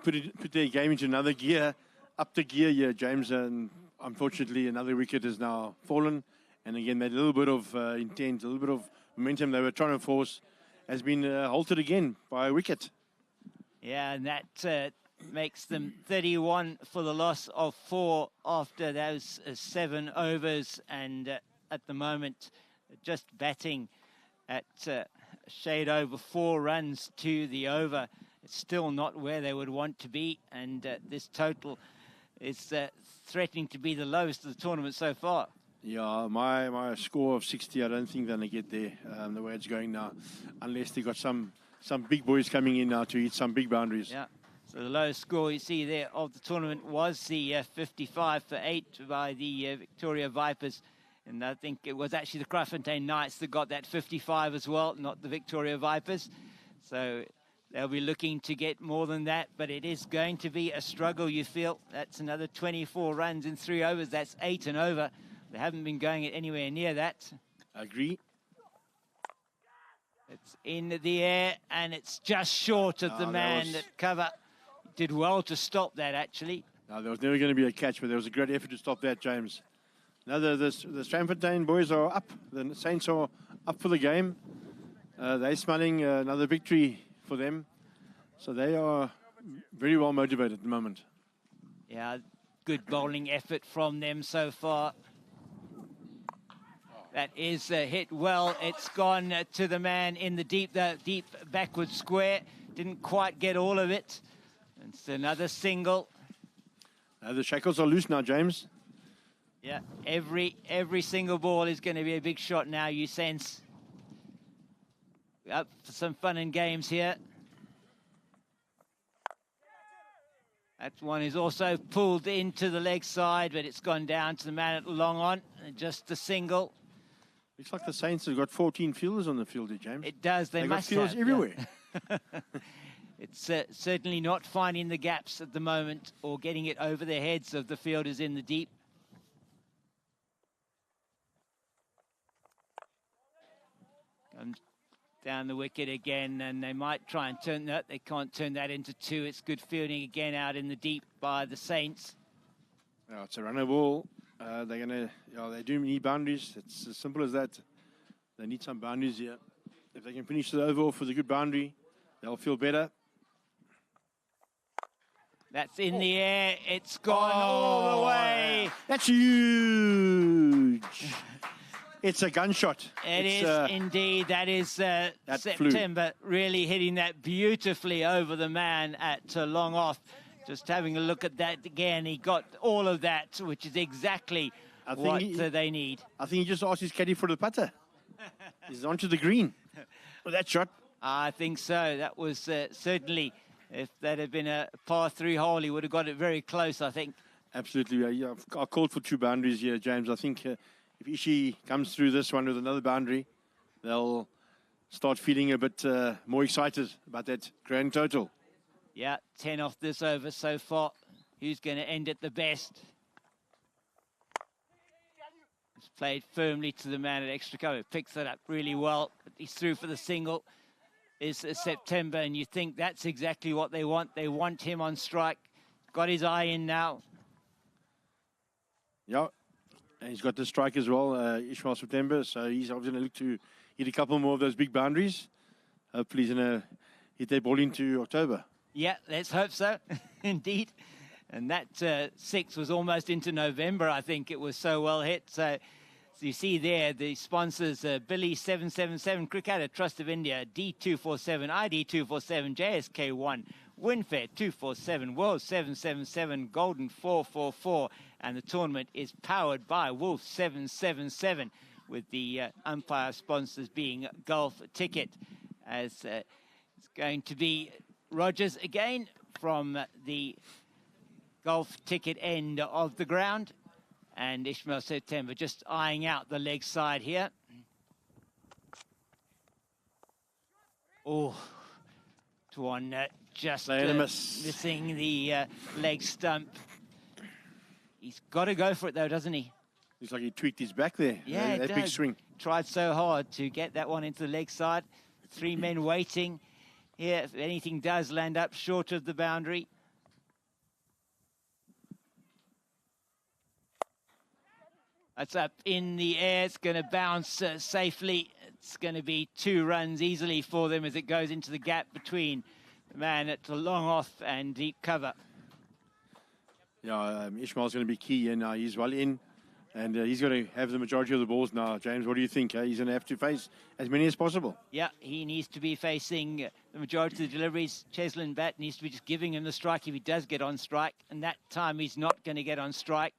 put their game into another gear, up the gear here, James. And unfortunately, another wicket has now fallen. And again, that little bit of intent, a little bit of momentum they were trying to force has been halted again by a wicket. Yeah, and that makes them 31 for the loss of 4 after those 7 overs. And at the moment, just batting at a shade over 4 runs to the over. It's still not where they would want to be, and this total is threatening to be the lowest of the tournament so far. Yeah, my score of 60, I don't think they're going to get there the way it's going now, unless they got some big boys coming in now to hit some big boundaries. Yeah, so the lowest score you see there of the tournament was the 55 for 8 by the Victoria Vipers. And I think it was actually the Kraaifontein Knights that got that 55 as well, not the Victoria Vipers. So they'll be looking to get more than that, but it is going to be a struggle, you feel. That's another 24 runs in 3 overs. That's 8 and over. They haven't been going anywhere near that. Agree. It's in the air, and it's just short of the man that cover. Did well to stop that, actually. No, there was never going to be a catch, but there was a great effort to stop that, James. Now the Strandfontein boys are up. The Saints are up for the game. They're smelling another victory for them. So they are very well motivated at the moment. Yeah, good bowling effort from them so far. That is hit well. It's gone to the man in the deep backward square. Didn't quite get all of it. It's another single. The shackles are loose now, James. Yeah, every single ball is going to be a big shot now, you sense. Up for some fun and games here. That one is also pulled into the leg side, but it's gone down to the man at long on. Just a single. Looks like the Saints have got 14 fielders on the field here, James. It does. They must got fielders have, everywhere. Yeah. It's certainly not finding the gaps at the moment or getting it over the heads of the fielders in the deep. Comes down the wicket again, and they might try and turn that. They can't turn that into 2. It's good fielding again out in the deep by the Saints. Oh, it's a runner ball. They do need boundaries. It's as simple as that. They need some boundaries here. If they can finish the over off with a good boundary, they'll feel better. That's in the air. It's gone all the way. That's huge. It's a gunshot. It is indeed. That is September really hitting that beautifully over the man at long off. Just having a look at that again, he got all of that, which is exactly what they need. I think he just asked his caddy for the putter. He's onto the green with that shot. I think so. That was certainly, if that had been a par 3 hole, he would have got it very close, I think. Absolutely. I called for 2 boundaries here, James. I think if Ishi comes through this one with another boundary, they'll start feeling a bit more excited about that grand total. Yeah, 10 off this over so far. Who's going to end it the best? It's played firmly to the man at extra cover. Picks it up really well. He's through for the single. It's September, and you think that's exactly what they want. They want him on strike. Got his eye in now. Yeah, and he's got the strike as well, Ishmael September, so he's obviously going to look to hit a couple more of those big boundaries. Hopefully he's going to hit that ball into October. Yeah, let's hope so, indeed. And that 6 was almost into November, I think. It was so well hit. So you see there, the sponsors, Billy 777, Cricket Trust of India, D247, ID247, JSK1, Winfair 247, World 777, Golden 444. And the tournament is powered by Wolf 777, with the umpire sponsors being Golf Ticket. As it's going to be Rogers again from the Golf Ticket end of the ground. And Ishmael September just eyeing out the leg side here. Oh, Tuan just missing the leg stump. He's got to go for it, though, doesn't he? Looks like he tweaked his back there. Yeah, that big swing. Tried so hard to get that one into the leg side. 3 men waiting here. If anything does land up short of the boundary. That's up in the air. It's going to bounce safely. It's going to be 2 runs easily for them as it goes into the gap between the man at the long off and deep cover. Yeah, Ishmael's going to be key, and he's well in, and he's going to have the majority of the balls now. James, what do you think? He's going to have to face as many as possible. Yeah, he needs to be facing the majority of the deliveries. Cheslin Bat needs to be just giving him the strike if he does get on strike, and that time he's not going to get on strike.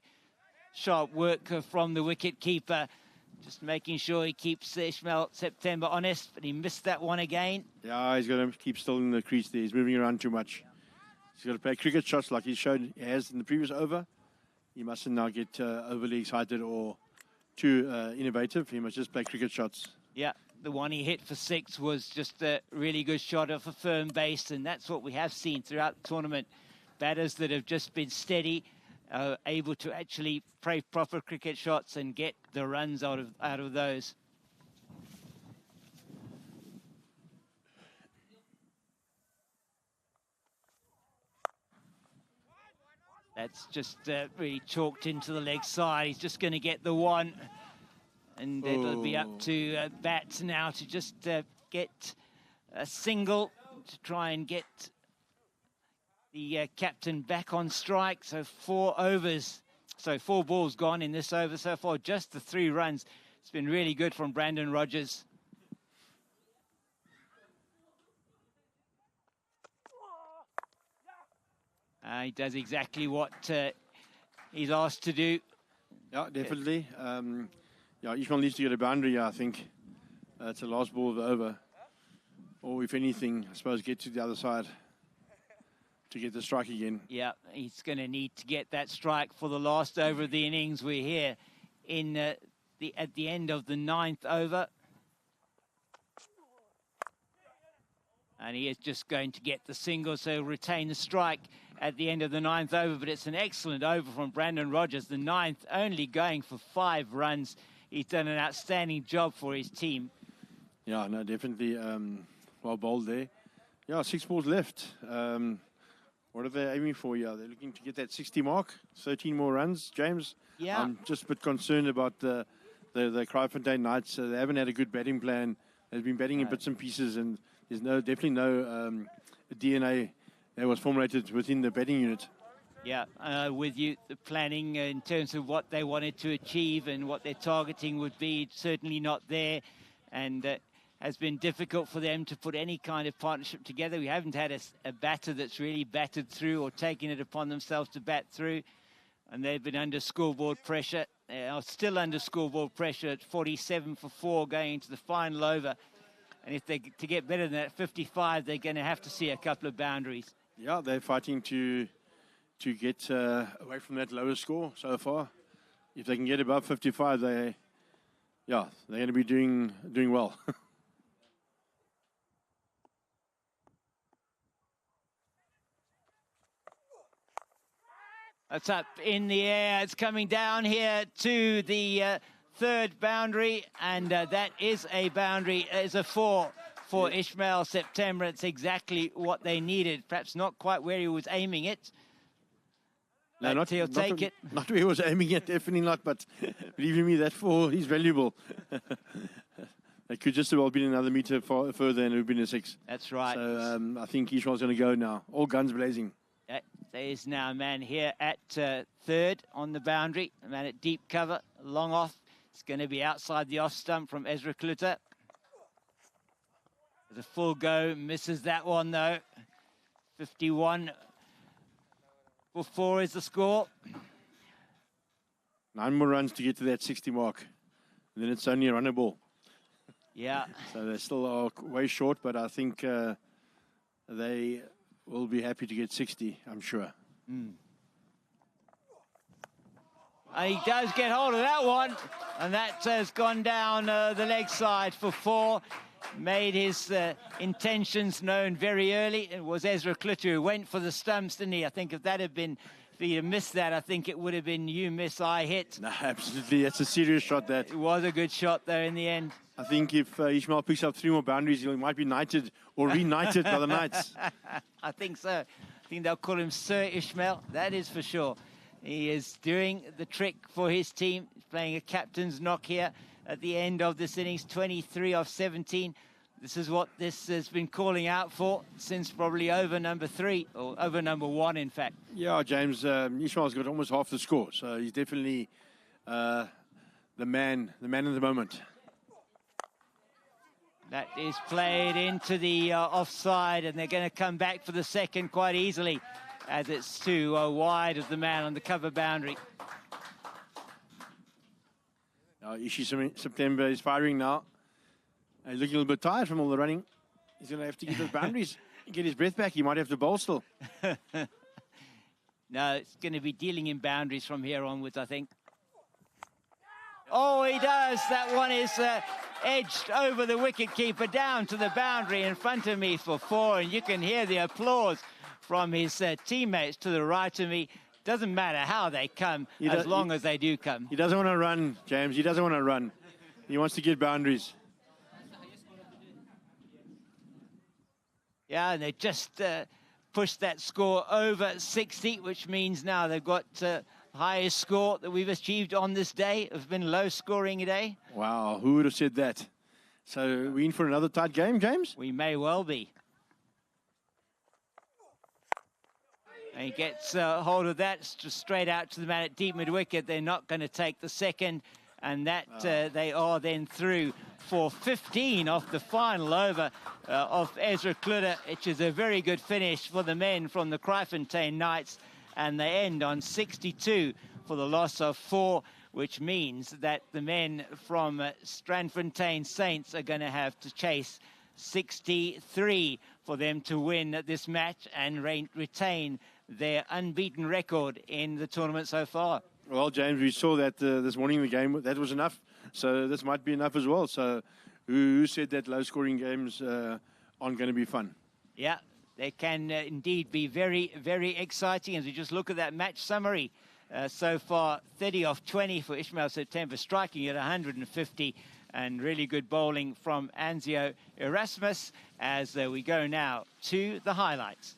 Sharp work from the wicket keeper, just making sure he keeps Ishmael September honest, but he missed that one again. Yeah, he's going to keep still in the crease there. He's moving around too much. He's got to play cricket shots like he showed he has in the previous over. He mustn't now get overly excited or too innovative. He must just play cricket shots. Yeah, the one he hit for 6 was just a really good shot off a firm base, and that's what we have seen throughout the tournament. Batters that have just been steady, able to actually play proper cricket shots and get the runs out of those. That's just really chalked into the leg side. He's just going to get the one. And it'll be up to Bats now to just get a single to try and get the captain back on strike. So 4 overs. So 4 balls gone in this over so far. Just the 3 runs. It's been really good from Brandon Rogers. He does exactly what he's asked to do. Yeah, definitely. Yeah, Ishmael needs to get a boundary, I think. It's the last ball of the over. Or if anything, I suppose, get to the other side to get the strike again. Yeah, he's going to need to get that strike for the last over of the innings. We're here in at the end of the 9th over. And he is just going to get the single, so he'll retain the strike at the end of the 9th over. But it's an excellent over from Brandon Rogers. The 9th only going for 5 runs. He's done an outstanding job for his team. Yeah, no, definitely well bowled there. Yeah, 6 balls left. What are they aiming for here? They're looking to get that 60 mark, 13 more runs. James, yeah. I'm just a bit concerned about the Kraaifontein Knights. They haven't had a good batting plan. They've been batting in bits and pieces, and there's definitely no DNA that was formulated within the batting unit. Yeah, with you, the planning in terms of what they wanted to achieve and what their targeting would be, certainly not there, and has been difficult for them to put any kind of partnership together. We haven't had a batter that's really batted through or taken it upon themselves to bat through, and they've been under scoreboard pressure. They are still under scoreboard pressure at 47 for 4 going into the final over. And if they to get better than that 55, they're going to have to see a couple of boundaries. Yeah, they're fighting to get away from that lower score so far. If they can get above 55, they Yeah, they're going to be doing well. That's up in the air. It's coming down here to the third boundary, and that is a boundary. It's a 4 for Ishmael September. It's exactly what they needed. Perhaps not quite where he was aiming it. No, not, he'll take it. Not where he was aiming it, definitely not, but believe me, that 4 is valuable. It could just about been another meter further and it would have been a 6. That's right. So I think Ishmael's going to go now. All guns blazing. There is now a man here at third on the boundary. A man at deep cover, long off. It's going to be outside the off stump from Ezra Kluter. There's a full go, misses that one though. 51 for 4 is the score. 9 more runs to get to that 60 mark. And then it's only a runner ball. Yeah. So they still are way short, but I think they will be happy to get 60, I'm sure. And he does get hold of that one, and that has gone down the leg side for 4. Made his intentions known very early. It was Ezra Kluter who went for the stumps, didn't he? I think if that had been, if he had missed that, I think it would have been you miss, I hit. No, absolutely. That's a serious shot, that. It was a good shot, though, in the end. I think if Ishmael picks up 3 more boundaries, he might be knighted or re-knighted by the Knights. I think so. I think they'll call him Sir Ishmael. That is for sure. He is doing the trick for his team. He's playing a captain's knock here at the end of this innings, 23 of 17. This is what this has been calling out for since probably over number 3, or over number 1, in fact. Yeah, James, Ishmael's got almost half the score, so he's definitely the man in the moment. That is played into the offside, and they're going to come back for the second quite easily, as it's too wide of the man on the cover boundary. Ishi September is firing now. He's looking a little bit tired from all the running. He's going to have to get those boundaries and get his breath back. He might have to bowl still. No, it's going to be dealing in boundaries from here onwards, I think. Oh, he does. That one is edged over the wicketkeeper down to the boundary in front of me for 4, and you can hear the applause from his teammates to the right of me. Doesn't matter how they come, as long as they do come. He doesn't want to run, James. He doesn't want to run. He wants to get boundaries. Yeah, and they just pushed that score over 60, which means now they've got the highest score that we've achieved on this day. It's been low scoring a day. Wow, who would have said that? So we in for another tight game, James? We may well be. And he gets hold of that straight out to the man at deep mid-wicket. They're not going to take the second, and that they are then through for 15 off the final over of Ezra Kluter, which is a very good finish for the men from the Kraaifontein Knights, and they end on 62 for the loss of 4, which means that the men from Strandfontein Saints are going to have to chase 63 for them to win this match and retain their unbeaten record in the tournament so far. Well, James, we saw that this morning in the game. That was enough. So this might be enough as well. So who said that low-scoring games aren't going to be fun? Yeah, they can indeed be very, very exciting. As we just look at that match summary so far, 30 off 20 for Ishmael September, striking at 150, and really good bowling from Anzio Erasmus as we go now to the highlights.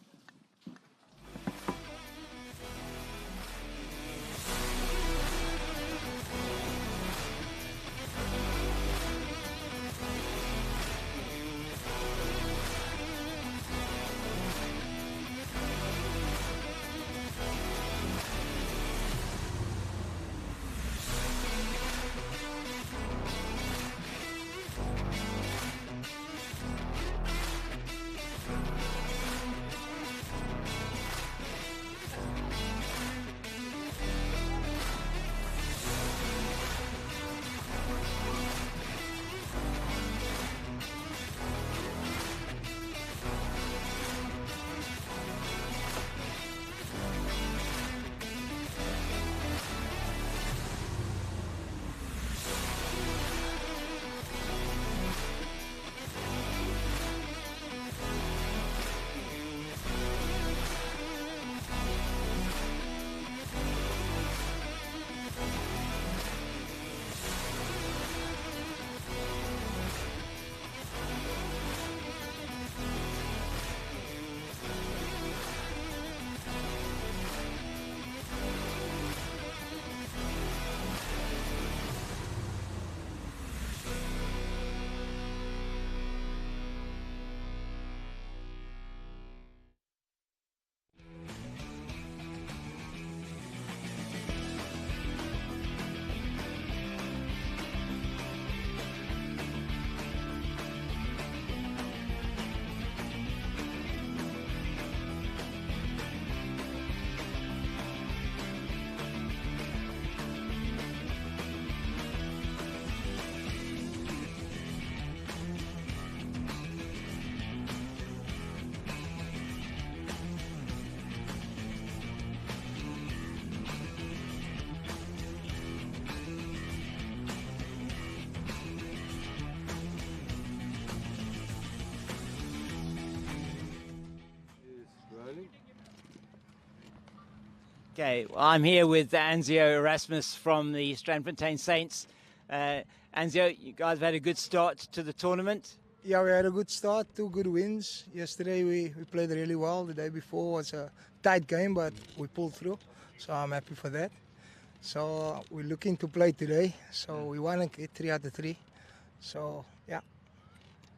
Okay, well, I'm here with Anzio Erasmus from the Strandfontein Saints. Anzio, you guys have had a good start to the tournament. Yeah, we had a good start, 2 good wins. Yesterday we played really well. The day before was a tight game, but we pulled through. So I'm happy for that. So we're looking to play today. So we want to get 3 out of 3. So, yeah.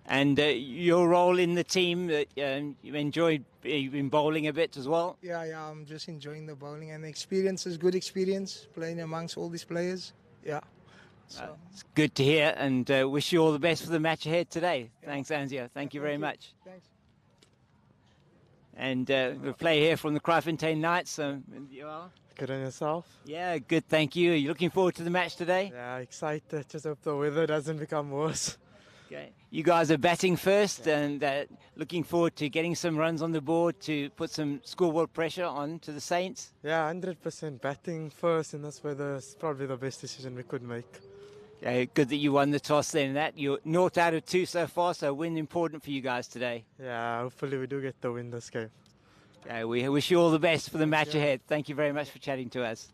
And your role in the team, you've been bowling a bit as well? Yeah, I'm just enjoying the bowling. And the experience is good experience, playing amongst all these players. Yeah. So. It's good to hear, and wish you all the best for the match ahead today. Yeah. Thanks, Anzio. Thank you very much. Thanks. And we'll play here from the Kraaifontein Knights. You are? Good on yourself? Yeah, good, thank you. Are you looking forward to the match today? Yeah, excited. Just hope the weather doesn't become worse. Okay. You guys are batting first, and looking forward to getting some runs on the board to put some scoreboard pressure on to the Saints? Yeah, 100% batting first, and that's where probably the best decision we could make. Okay, good that you won the toss then. You're 0 out of 2 so far, so a win important for you guys today. Yeah, hopefully we do get the win this game. Okay, we wish you all the best for the match ahead. Thank you very much for chatting to us.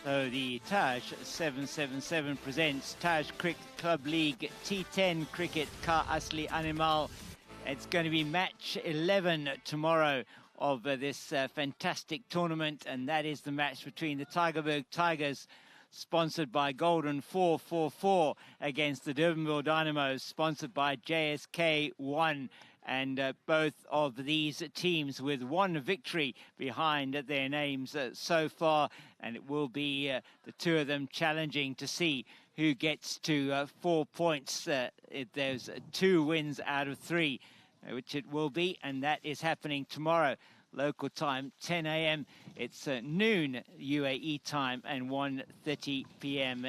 So the Taj 777 presents Taj Cricket Club League T10 Cricket Ka Asli Animal. It's going to be match 11 tomorrow of this fantastic tournament, and that is the match between the Tygerberg Tigers, sponsored by Golden 444, against the Durbanville Dynamos, sponsored by JSK 1. And both of these teams with 1 victory behind their names so far, and it will be the 2 of them challenging to see who gets to 4 points. If there's 2 wins out of 3, which it will be, and that is happening tomorrow, local time 10 a.m. It's noon UAE time and 1:30 p.m.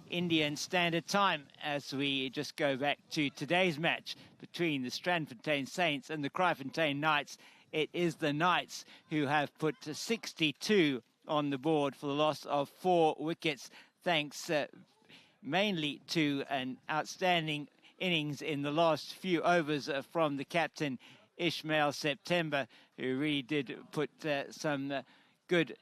Indian Standard Time, as we just go back to today's match between the Strandfontein Saints and the Kraaifontein Knights. It is the Knights who have put 62 on the board for the loss of 4 wickets, thanks mainly to an outstanding innings in the last few overs from the captain, Ishmael September, who really did put some good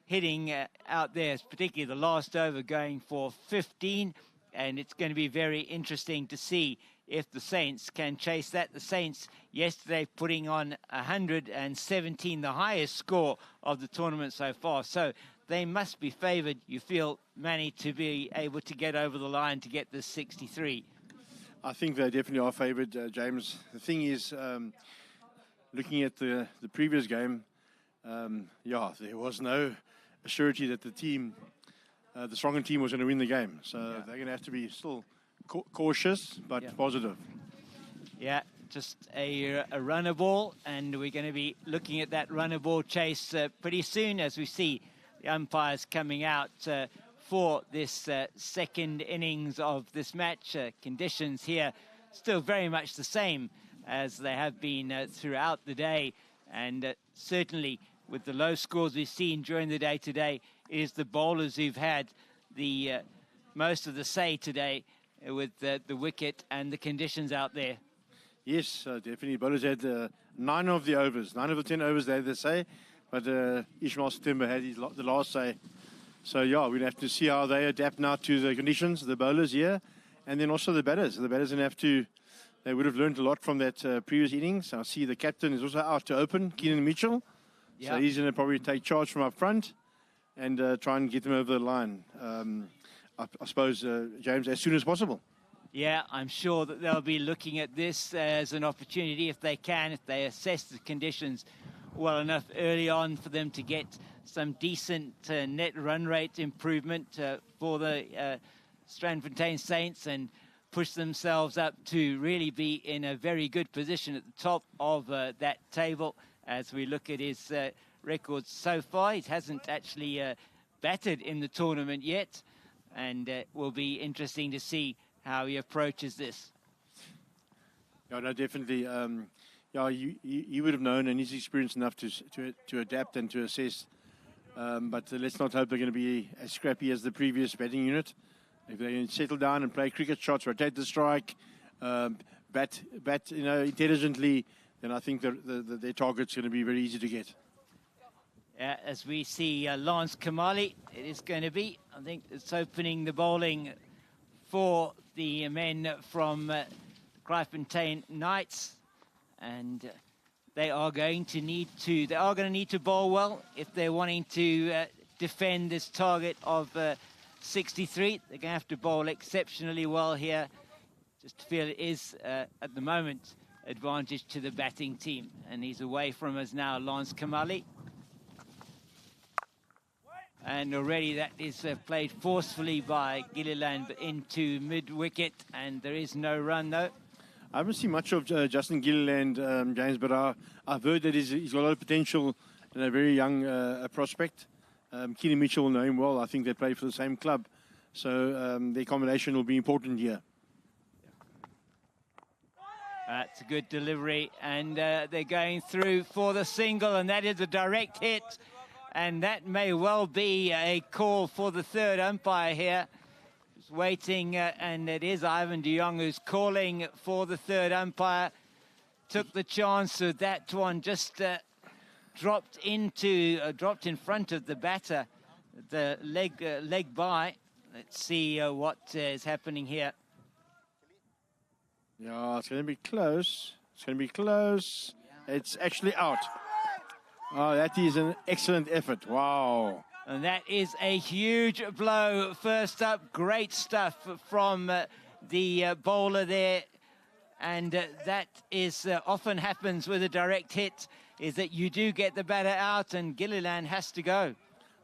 hitting out there, particularly the last over going for 15, and it's going to be very interesting to see if the Saints can chase that. The Saints yesterday putting on 117, the highest score of the tournament so far, so they must be favoured, you feel, Manny, to be able to get over the line to get this 63. I think they definitely are favoured, James. The thing is, looking at the previous game, there was no surety that the team, the stronger team, was going to win the game. So they're going to have to be still cautious, but positive. Yeah, just a runner ball, and we're going to be looking at that runner ball chase pretty soon as we see the umpires coming out for this second innings of this match. Conditions here still very much the same as they have been throughout the day, and certainly with the low scores we've seen during the day today, it is the bowlers who've had the most of the say today with the wicket and the conditions out there. Yes, definitely. Bowlers had 9 of the overs, 9 of the 10 overs they had the say, but Ishmael September had the last say. So, we'll have to see how they adapt now to the conditions, the bowlers here, And then also the batters. The batters going to have to, they would have learned a lot from that previous innings. I see the captain is also out to open, Keenan Mitchell. Yeah. So he's going to probably take charge from up front and try and get them over the line. I suppose, James, as soon as possible. Yeah, I'm sure that they'll be looking at this as an opportunity if they can, if they assess the conditions well enough early on for them to get some decent net run rate improvement for the Strandfontein Saints and push themselves up to really be in a very good position at the top of that table. As we look at his records so far, he hasn't actually batted in the tournament yet, and it will be interesting to see how he approaches this. Yeah, no, definitely. Yeah, you would have known, and he's experienced enough to adapt and to assess. But let's not hope they're going to be as scrappy as the previous batting unit. If they can settle down and play cricket shots, rotate the strike, bat, intelligently, then I think their target's going to be very easy to get. As we see Lance Kamali, it is going to be, I think it's opening the bowling for the men from Kraaifontein Knights, and they are going to need to bowl well if they're wanting to defend this target of 63. They're going to have to bowl exceptionally well here, just to feel it is at the moment advantage to the batting team. And he's away from us now, Lance Kamali. And already that is played forcefully by Gilliland into mid-wicket, and there is no run, though. I haven't seen much of Justin Gilliland, James, but I've heard that he's got a lot of potential and a very young prospect. Keenan Mitchell will know him well. I think they play for the same club. So the combination will be important here. That's a good delivery, and they're going through for the single, and that is a direct hit. And that may well be a call for the third umpire here. Just waiting, and it is Ivan de Jong who's calling for the third umpire. Took the chance, so that one just dropped in front of the batter, the leg by. Let's see what is happening here. Yeah, it's going to be close. It's going to be close. It's actually out. Oh, that is an excellent effort. Wow. And that is a huge blow. First up, great stuff from the bowler there. And that is often happens with a direct hit, is that you do get the batter out and Gilliland has to go.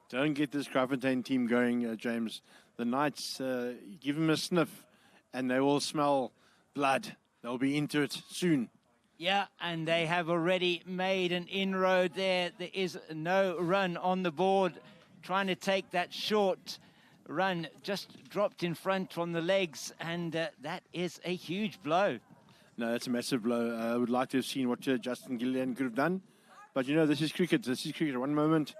Don't get this Kraaifontein team going, James. The Knights, give them a sniff and they will smell blood. They'll be into it soon. Yeah, and they have already made an inroad there. There is no run on the board. Trying to take that short run, just dropped in front from the legs, and that is a huge blow. No, that's a massive blow. I would like to have seen what Justin Gilliland could have done. But, you know, this is cricket. This is cricket. One moment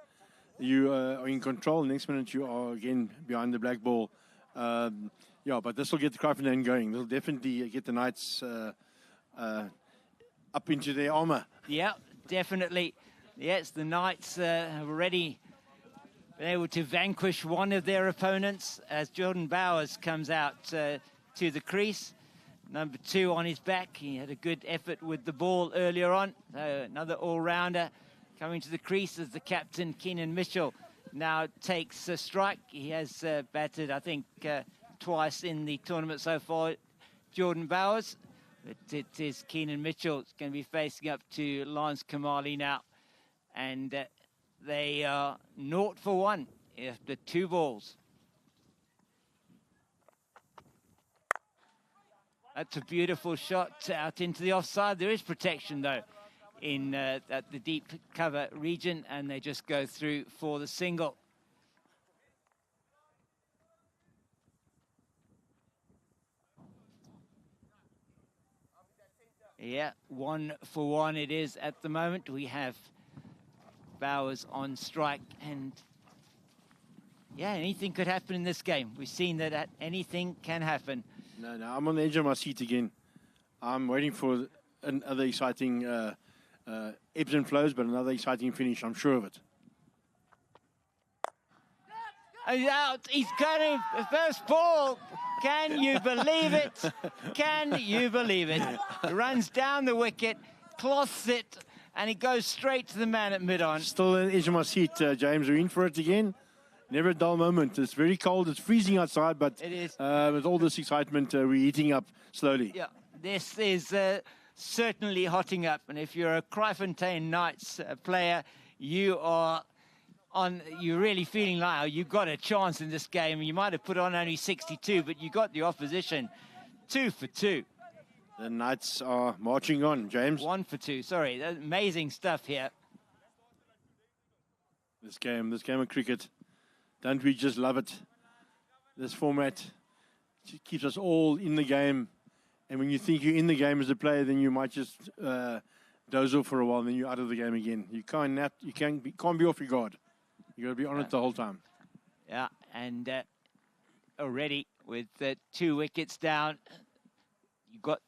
you are in control, next minute you are again behind the black ball. Yeah, but this will get the Kraaifontein going. They'll definitely get the Knights up into their armour. Yeah, definitely. Yes, the Knights have already been able to vanquish one of their opponents as Jordan Bowers comes out to the crease. Number 2 on his back. He had a good effort with the ball earlier on. Another all-rounder coming to the crease as the captain, Keenan Mitchell, now takes a strike. He has batted, I think, twice in the tournament so far, Jordan Bowers. But it is Keenan Mitchell. It's going to be facing up to Lance Kamali now. And they are 0 for 1 after 2 balls. That's a beautiful shot out into the offside. There is protection, though, in at the deep cover region, and they just go through for the single. Yeah, 1 for 1 it is at the moment. We have Bowers on strike, and yeah, anything could happen in this game. We've seen that anything can happen. No, I'm on the edge of my seat again. I'm waiting for another exciting ebbs and flows, but another exciting finish, I'm sure of it. He's out. He's got him. The first ball Can you believe it? Can you believe it? Runs down the wicket, cloths it, and he goes straight to the man at mid-on. Still on the edge of my seat, James. We're in for it again. Never a dull moment. It's very cold. It's freezing outside, but it is. With all this excitement, we're heating up slowly. Yeah, this is certainly hotting up. And if you're a Kraaifontein Knights player, you're really feeling like you've got a chance in this game. You might have put on only 62, but you got the opposition 2 for 2. The Knights are marching on, James. 1 for 2. Sorry, that's amazing stuff here. This game of cricket, don't we just love it? This format keeps us all in the game. And when you think you're in the game as a player, then you might just doze off for a while, and then you're out of the game again. You can't be off your guard. You got to be on it the whole time. Yeah, and already with 2 wickets down,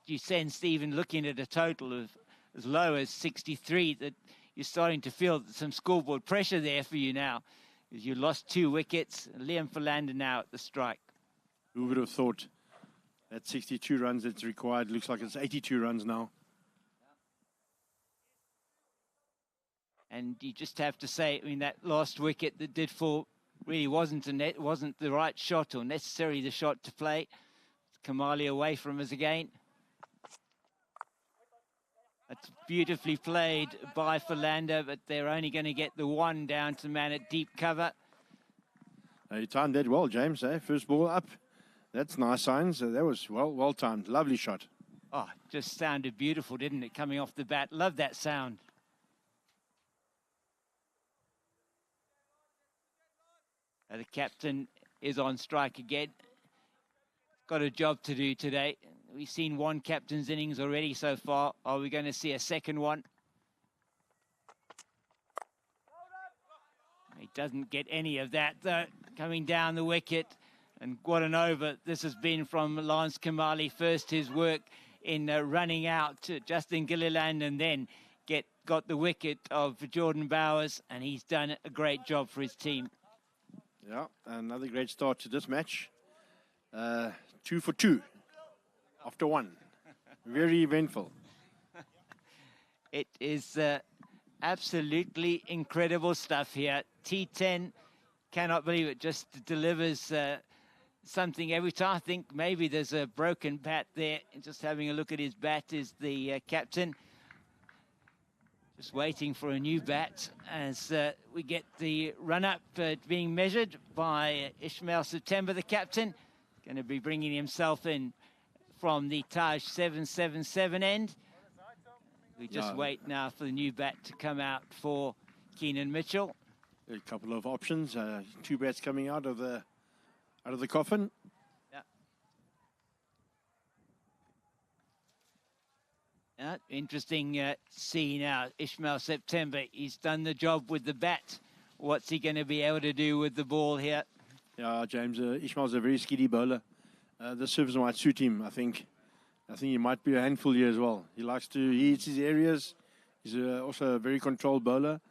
you sense even looking at a total of as low as 63 that you're starting to feel some scoreboard pressure there for you now, because you lost 2 wickets. Liam Philander now at the strike. Who would have thought that 62 runs that's required looks like it's 82 runs now. And you just have to say, I mean, that last wicket that did fall really wasn't the right shot or necessarily the shot to play. Kamali away from us again. That's beautifully played by Philander, but they're only going to get the 1 down to the man at deep cover. You timed that well, James. First ball up. That's nice signs. That was well timed. Lovely shot. Oh, just sounded beautiful, didn't it, coming off the bat? Love that sound. The captain is on strike again. Got a job to do today. We've seen 1 captain's innings already so far. Are we going to see a second one? He doesn't get any of that, though. Coming down the wicket. And what an over this has been from Lance Kamali. First his work in running out to Justin Gilliland, and then got the wicket of Jordan Bowers. And he's done a great job for his team. Yeah, another great start to this match. 2 for 2 after 1. Very eventful. It is absolutely incredible stuff here. T10, cannot believe it, just delivers something every time. I think maybe there's a broken bat there. Just having a look at his bat is the captain. Just waiting for a new bat as we get the run-up being measured by Ishmael September, the captain. Going to be bringing himself in from the Taj 777 end. We just wait now for the new bat to come out for Keenan Mitchell. A couple of options. 2 bats coming out of the coffin. Interesting see now. Ishmael September, he's done the job with the bat. What's he going to be able to do with the ball here? Yeah, James, Ishmael's a very skiddy bowler. The service might suit him, I think. I think he might be a handful here as well. He hits his areas. He's also a very controlled bowler.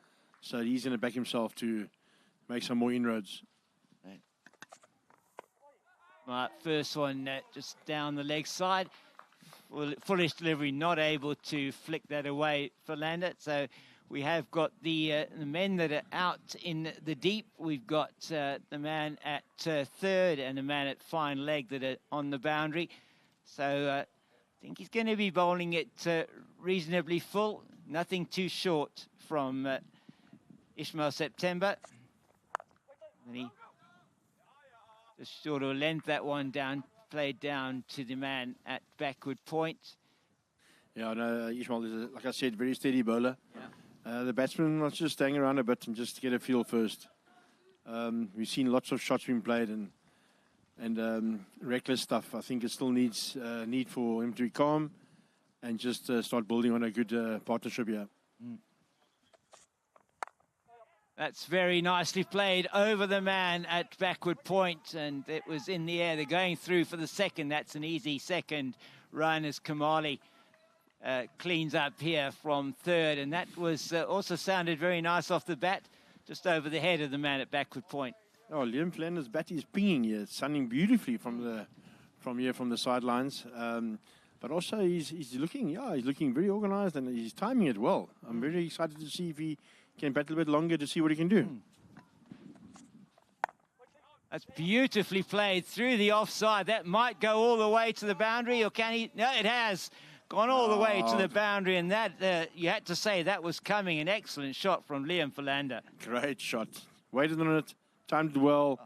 So he's going to back himself to make some more inroads. Right, first one just down the leg side. Foolish delivery, not able to flick that away for Lander. So we have got the men that are out in the deep. We've got the man at third and the man at fine leg that are on the boundary. So I think he's going to be bowling it reasonably full. Nothing too short from Ishmael September. And he just sort of length that one down. Played down to the man at backward point. Yeah, no, Ishmael is, like I said, very steady bowler. Yeah. The batsman was just staying around a bit and just to get a feel first. We've seen lots of shots being played and reckless stuff. I think it still needs need for him to be calm and just start building on a good partnership here. That's very nicely played over the man at backward point, and it was in the air. They're going through for the second. That's an easy second run as Kamali cleans up here from third, and that was also sounded very nice off the bat, just over the head of the man at backward point. Oh, Liam Flanders' bat is pinging here. It's sounding beautifully from from here, from the sidelines. But also he's looking very organised and he's timing it well. I'm very excited to see if he can bat a little bit longer to see what he can do. That's beautifully played through the offside. That might go all the way to the boundary, or can he? No, it has gone all the way to the boundary, and that you had to say that was coming. An excellent shot from Liam Philander. Great shot. Waited on it, timed it well.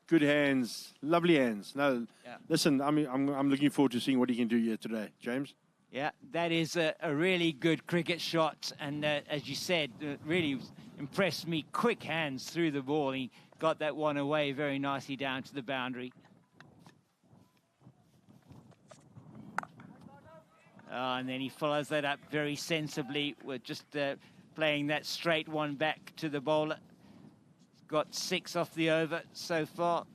Good hands, lovely hands. No, listen, I'm looking forward to seeing what he can do here today, James. Yeah, that is a really good cricket shot, and as you said, really impressed me. Quick hands through the ball. He got that one away very nicely down to the boundary. And then he follows that up very sensibly with just playing that straight one back to the bowler. Got 6 off the over so far.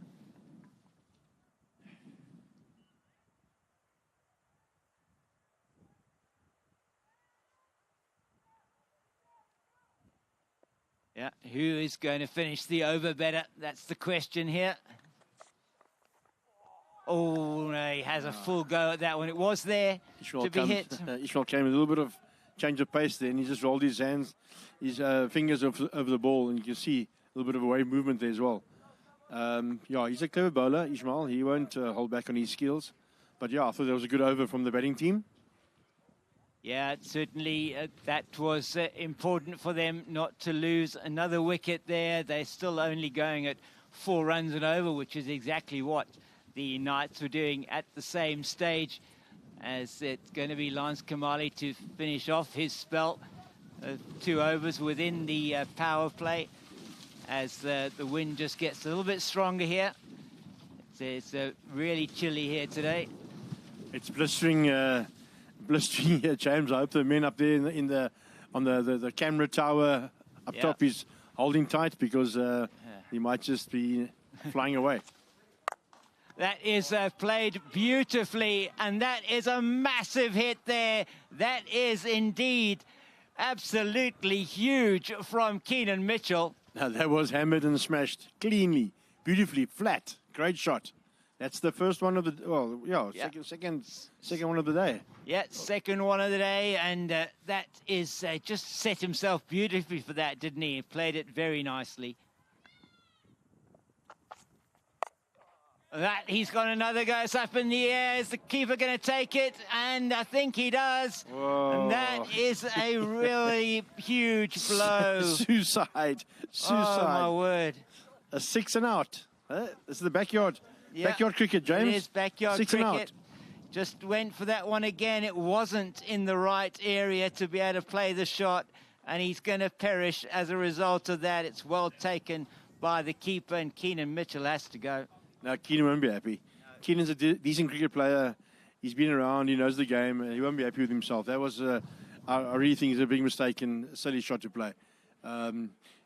Yeah, who is going to finish the over better? That's the question here. Oh, no, he has a full go at that one. It was there to be hit. Ishmael came with a little bit of change of pace there, and he just rolled his hands, his fingers over the ball, and you can see a little bit of a wave movement there as well. Yeah, he's a clever bowler, Ishmael. He won't hold back on his skills. But yeah, I thought that was a good over from the batting team. Yeah, certainly that was important for them not to lose another wicket there. They're still only going at 4 runs and over, which is exactly what the Knights were doing at the same stage, as it's going to be Lance Kamali to finish off his spell. 2 overs within the power play, as the wind just gets a little bit stronger here. It's really chilly here today. It's blistering. Blistering here, James. I hope the men up there on the camera tower up top is holding tight, because he might just be flying away. That is played beautifully, and that is a massive hit there. That is indeed absolutely huge from Keenan Mitchell. Now, that was hammered and smashed cleanly, beautifully, flat. Great shot. That's the first one of the, well, yeah. Second one of the day. Yeah, second one of the day, and that is just set himself beautifully for that, didn't he? He played it very nicely. That, he's got another go. It's up in the air. Is the keeper going to take it? And I think he does. Whoa. And that is a really huge blow. Suicide. Oh, my word. A 6 and out. This is the backyard. Yeah, backyard cricket, James. It is backyard 6 cricket. and out. Just went for that one again. It wasn't in the right area to be able to play the shot, and he's going to perish as a result of that. It's well taken by the keeper, and Keenan Mitchell has to go. Now, Keenan won't be happy. Keenan's a decent cricket player. He's been around. He knows the game. He won't be happy with himself. That was, I really think, is a big mistake and a silly shot to play.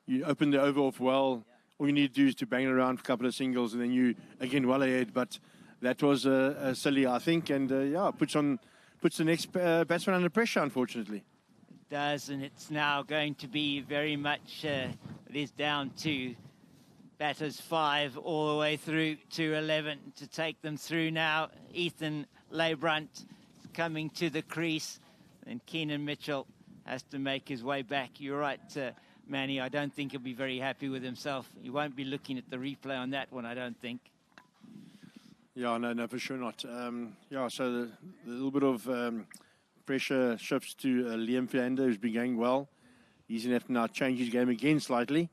You open the over off well. All you need to do is to bang it around for a couple of singles, and then you, again, well ahead. But that was silly, I think, and, puts the next batsman under pressure, unfortunately. It does, and it's now going to be very much, it is down to batters 5 all the way through to 11 to take them through now. Ethan Leybrandt coming to the crease, and Keenan Mitchell has to make his way back. You're right, Manny, I don't think he'll be very happy with himself. He won't be looking at the replay on that one, I don't think. Yeah, no, for sure not. So the little bit of pressure shifts to Liam Philander, who's been going well. He's going to have to now change his game again slightly.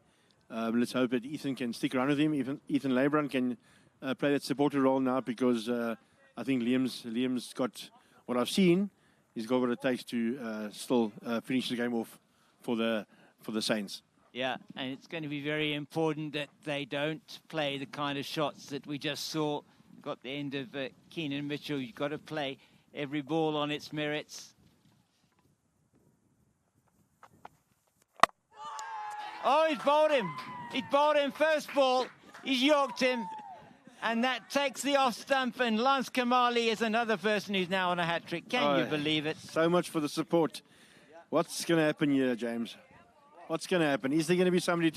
Let's hope that Ethan can stick around with him. Ethan Leybrandt can play that supporter role now, because I think Liam's got what I've seen. He's got what it takes to still finish the game off for the Saints. Yeah, and it's going to be very important that they don't play the kind of shots that we just saw. Got the end of Keenan Mitchell. You've got to play every ball on its merits. Oh, he's bowled him. He bowled him first ball. He's yorked him. And that takes the off stump. And Lance Kamali is another person who's now on a hat-trick. Can you believe it? So much for the support. What's going to happen here, James? What's going to happen? Is there going to be somebody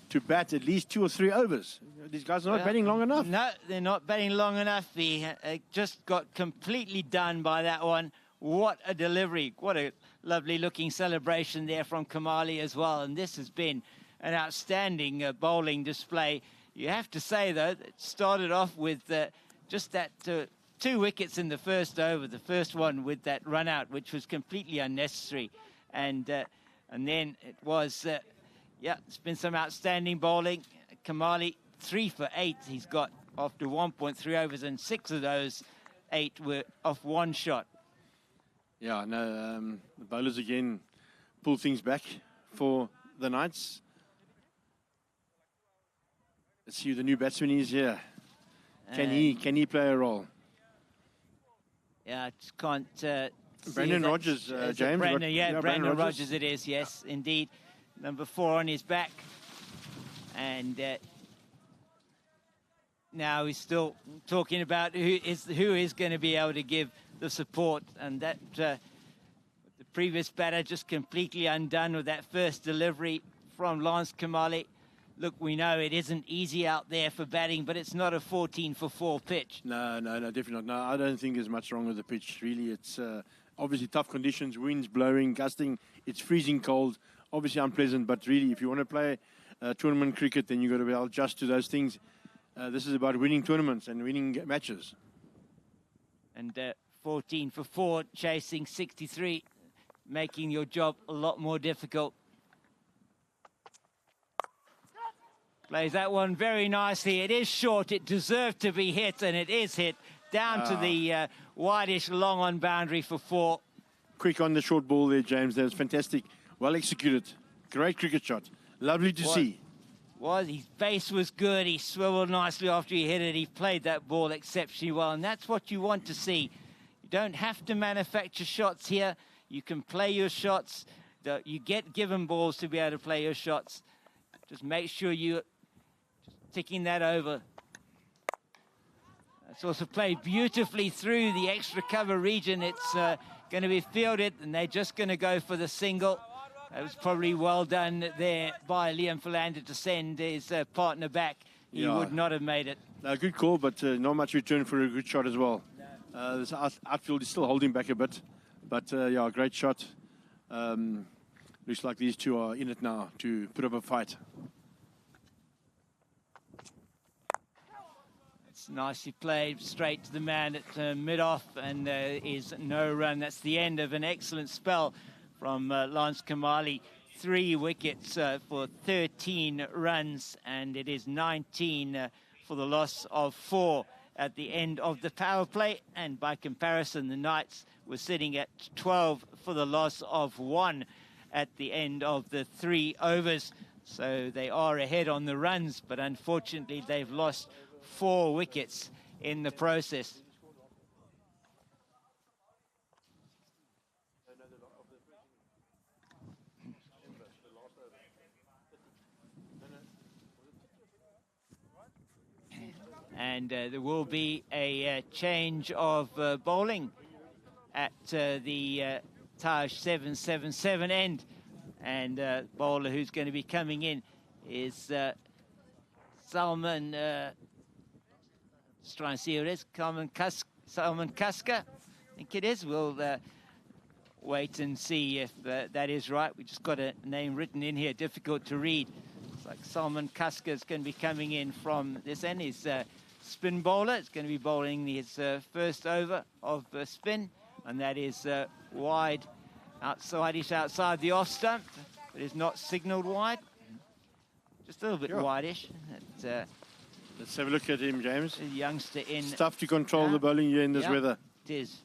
to bat at least 2 or 3 overs? these guys are not batting long enough. No, they're not batting long enough. He just got completely done by that one. What a delivery. What a lovely-looking celebration there from Kamali as well. And this has been an outstanding bowling display. You have to say, though, it started off with just that 2 wickets in the first over, the first one with that run-out, which was completely unnecessary. And then it was, yeah, it's been some outstanding bowling. Kamali, 3 for 8 he's got after 1.3 overs, and 6 of those 8 were off 1 shot. Yeah, no, the bowlers again pull things back for the Knights. Let's see who the new batsman is here. Can he play a role? Yeah, I just can't Brandon Rogers, James. Brandon Rogers it is, yes, indeed. Number 4 on his back. And now he's still talking about who is going to be able to give the support. And that the previous batter just completely undone with that first delivery from Lance Kamali. Look, we know it isn't easy out there for batting, but it's not a 14 for 4 pitch. No, definitely not. No, I don't think there's much wrong with the pitch, really. It's obviously tough conditions, winds blowing, gusting. It's freezing cold, obviously unpleasant, but really, if you want to play tournament cricket, then you've got to be able to adjust to those things. This is about winning tournaments and winning matches. And 14 for 4, chasing 63, making your job a lot more difficult. Plays that one very nicely. It is short. It deserved to be hit, and it is hit down to the wideish long on boundary for 4. Quick on the short ball there, James. That was fantastic. Well executed. Great cricket shot. Lovely to see. His base was good. He swiveled nicely after he hit it. He played that ball exceptionally well, and that's what you want to see. You don't have to manufacture shots here. You can play your shots. You get given balls to be able to play your shots. Just make sure you're ticking that over. It's also played beautifully through the extra cover region. It's going to be fielded, and they're just going to go for the single. That was probably well done there by Liam Philander to send his partner back. He would not have made it. Good call, but not much return for a good shot as well. This outfield is still holding back a bit, but yeah, great shot. Looks like these two are in it now to put up a fight. It's nicely played, straight to the man at mid-off, and there is no run. That's the end of an excellent spell from Lance Kamali. 3 wickets for 13 runs, and it is 19 for the loss of 4 at the end of the power play. And by comparison, the Knights were sitting at 12 for the loss of 1 at the end of the 3 overs. So they are ahead on the runs, but unfortunately they've lost 4 wickets in the process. And there will be a change of bowling at the Taj 777 end. And bowler who's going to be coming in is Salman, let's try and see who it is, Salman Kaska, I think it is. We'll wait and see if that is right. We just got a name written in here, difficult to read. It's like Salman Kaska is going to be coming in from this end. He's spin bowler. It's going to be bowling his first over of spin, and that is wide, outside the off stump, but is not signalled wide. Just a little bit wideish. Let's have a look at him, James. A youngster in. It's tough to control the bowling here in this weather. It is.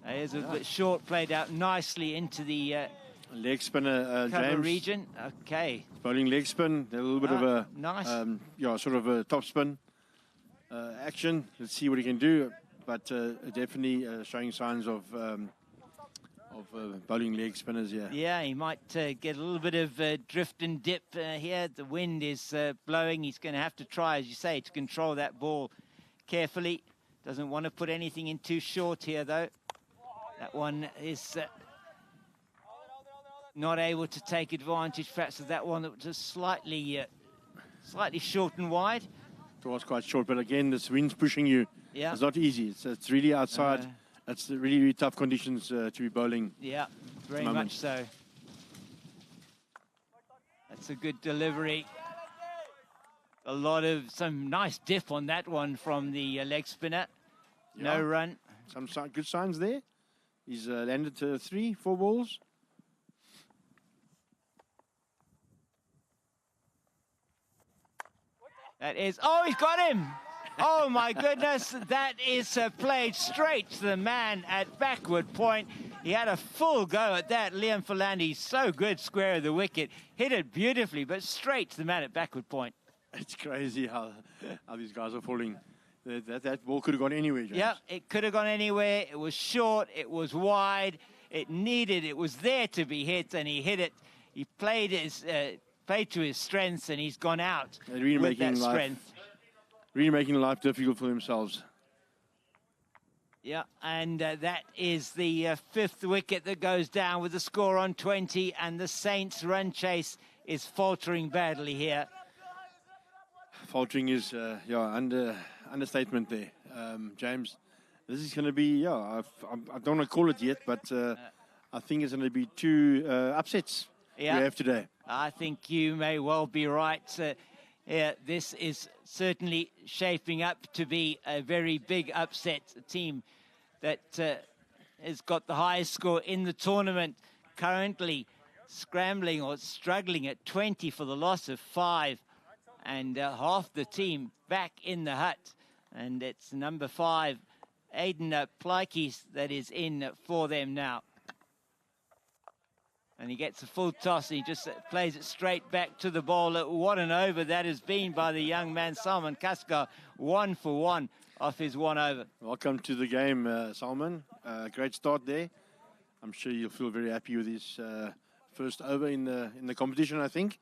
Here's a bit short, played out nicely into the leg spinner, cover James. region. Okay. Bowling leg spin, a little bit of a nice. Sort of a top spin action. Let's see what he can do, but definitely showing signs of bowling leg spinners. Yeah, he might get a little bit of drift and dip here. The wind is blowing. He's going to have to try, as you say, to control that ball carefully. Doesn't want to put anything in too short here, though. That one is not able to take advantage, perhaps, of that one that was just slightly slightly short and wide. It was quite short, but again, this wind's pushing you. Yeah. It's not easy. It's really outside. It's really, really tough conditions to be bowling. Yeah, very much so. That's a good delivery. Some nice dip on that one from the leg spinner. Yeah. No run. Some good signs there. He's landed 3, 4 balls. That is, oh, he's got him. Oh, my goodness. That is played straight to the man at backward point. He had a full go at that. Liam Philandy, so good, square of the wicket. Hit it beautifully, but straight to the man at backward point. It's crazy how these guys are falling. That ball could have gone anywhere, James. Yeah, it could have gone anywhere. It was short, it was wide, it was there to be hit, and he hit it. He played to his strengths, and he's gone out with that strength. Really making life difficult for themselves. Yeah, and that is the 5th wicket that goes down with the score on 20, and the Saints' run chase is faltering badly here. Faltering is, understatement there, James. This is going to be, I don't want to call it yet, but I think it's going to be 2 upsets we have today. I think you may well be right. This is certainly shaping up to be a very big upset. A team that has got the highest score in the tournament, currently scrambling or struggling at 20 for the loss of 5. And half the team back in the hut. And it's number 5, Aiden Plykes, that is in for them now. And he gets a full toss, and he just plays it straight back to the bowler. What an over that has been by the young man, Salman Kaskar. 1 for 1 off his 1 over. Welcome to the game, Salman. Great start there. I'm sure you'll feel very happy with his first over in the competition, I think.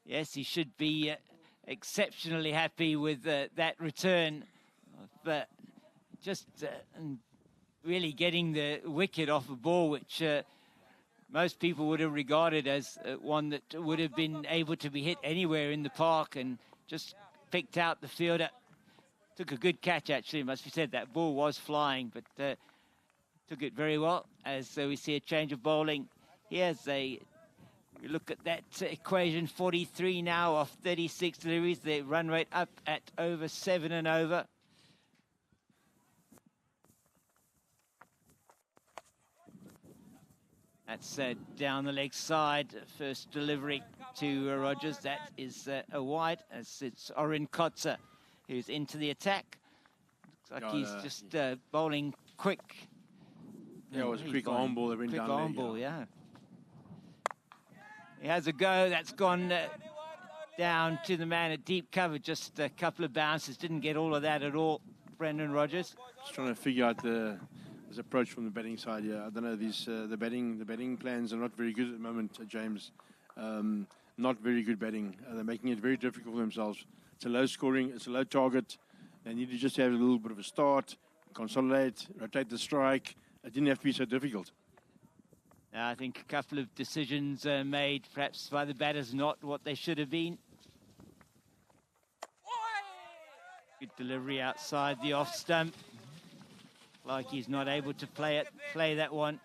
Yes, he should be exceptionally happy with that return. But just really getting the wicket off a ball, which most people would have regarded as one that would have been able to be hit anywhere in the park, and just picked out the fielder. Took a good catch, actually, must be said. That ball was flying, but took it very well. As we see a change of bowling. Here's we look at that equation, 43 now off 36 deliveries. The run rate up at over 7 and over. That's down the leg side. First delivery to Rogers. That is a wide, as it's Orin Kotzer who's into the attack. Looks like he's just bowling quick. Yeah, it was a quick arm ball that went down there. Quick arm ball, yeah. He has a go. That's gone down to the man at deep cover. Just a couple of bounces. Didn't get all of that at all, Brendan Rogers. Just trying to figure out his approach from the batting side. Yeah, I don't know. The batting plans are not very good at the moment, James. Not very good batting. They're making it very difficult for themselves. It's a low scoring. It's a low target. They need to just have a little bit of a start, consolidate, rotate the strike. It didn't have to be so difficult. I think a couple of decisions made, perhaps by the batters, not what they should have been. Good delivery outside the off stump. Like he's not able to play that one.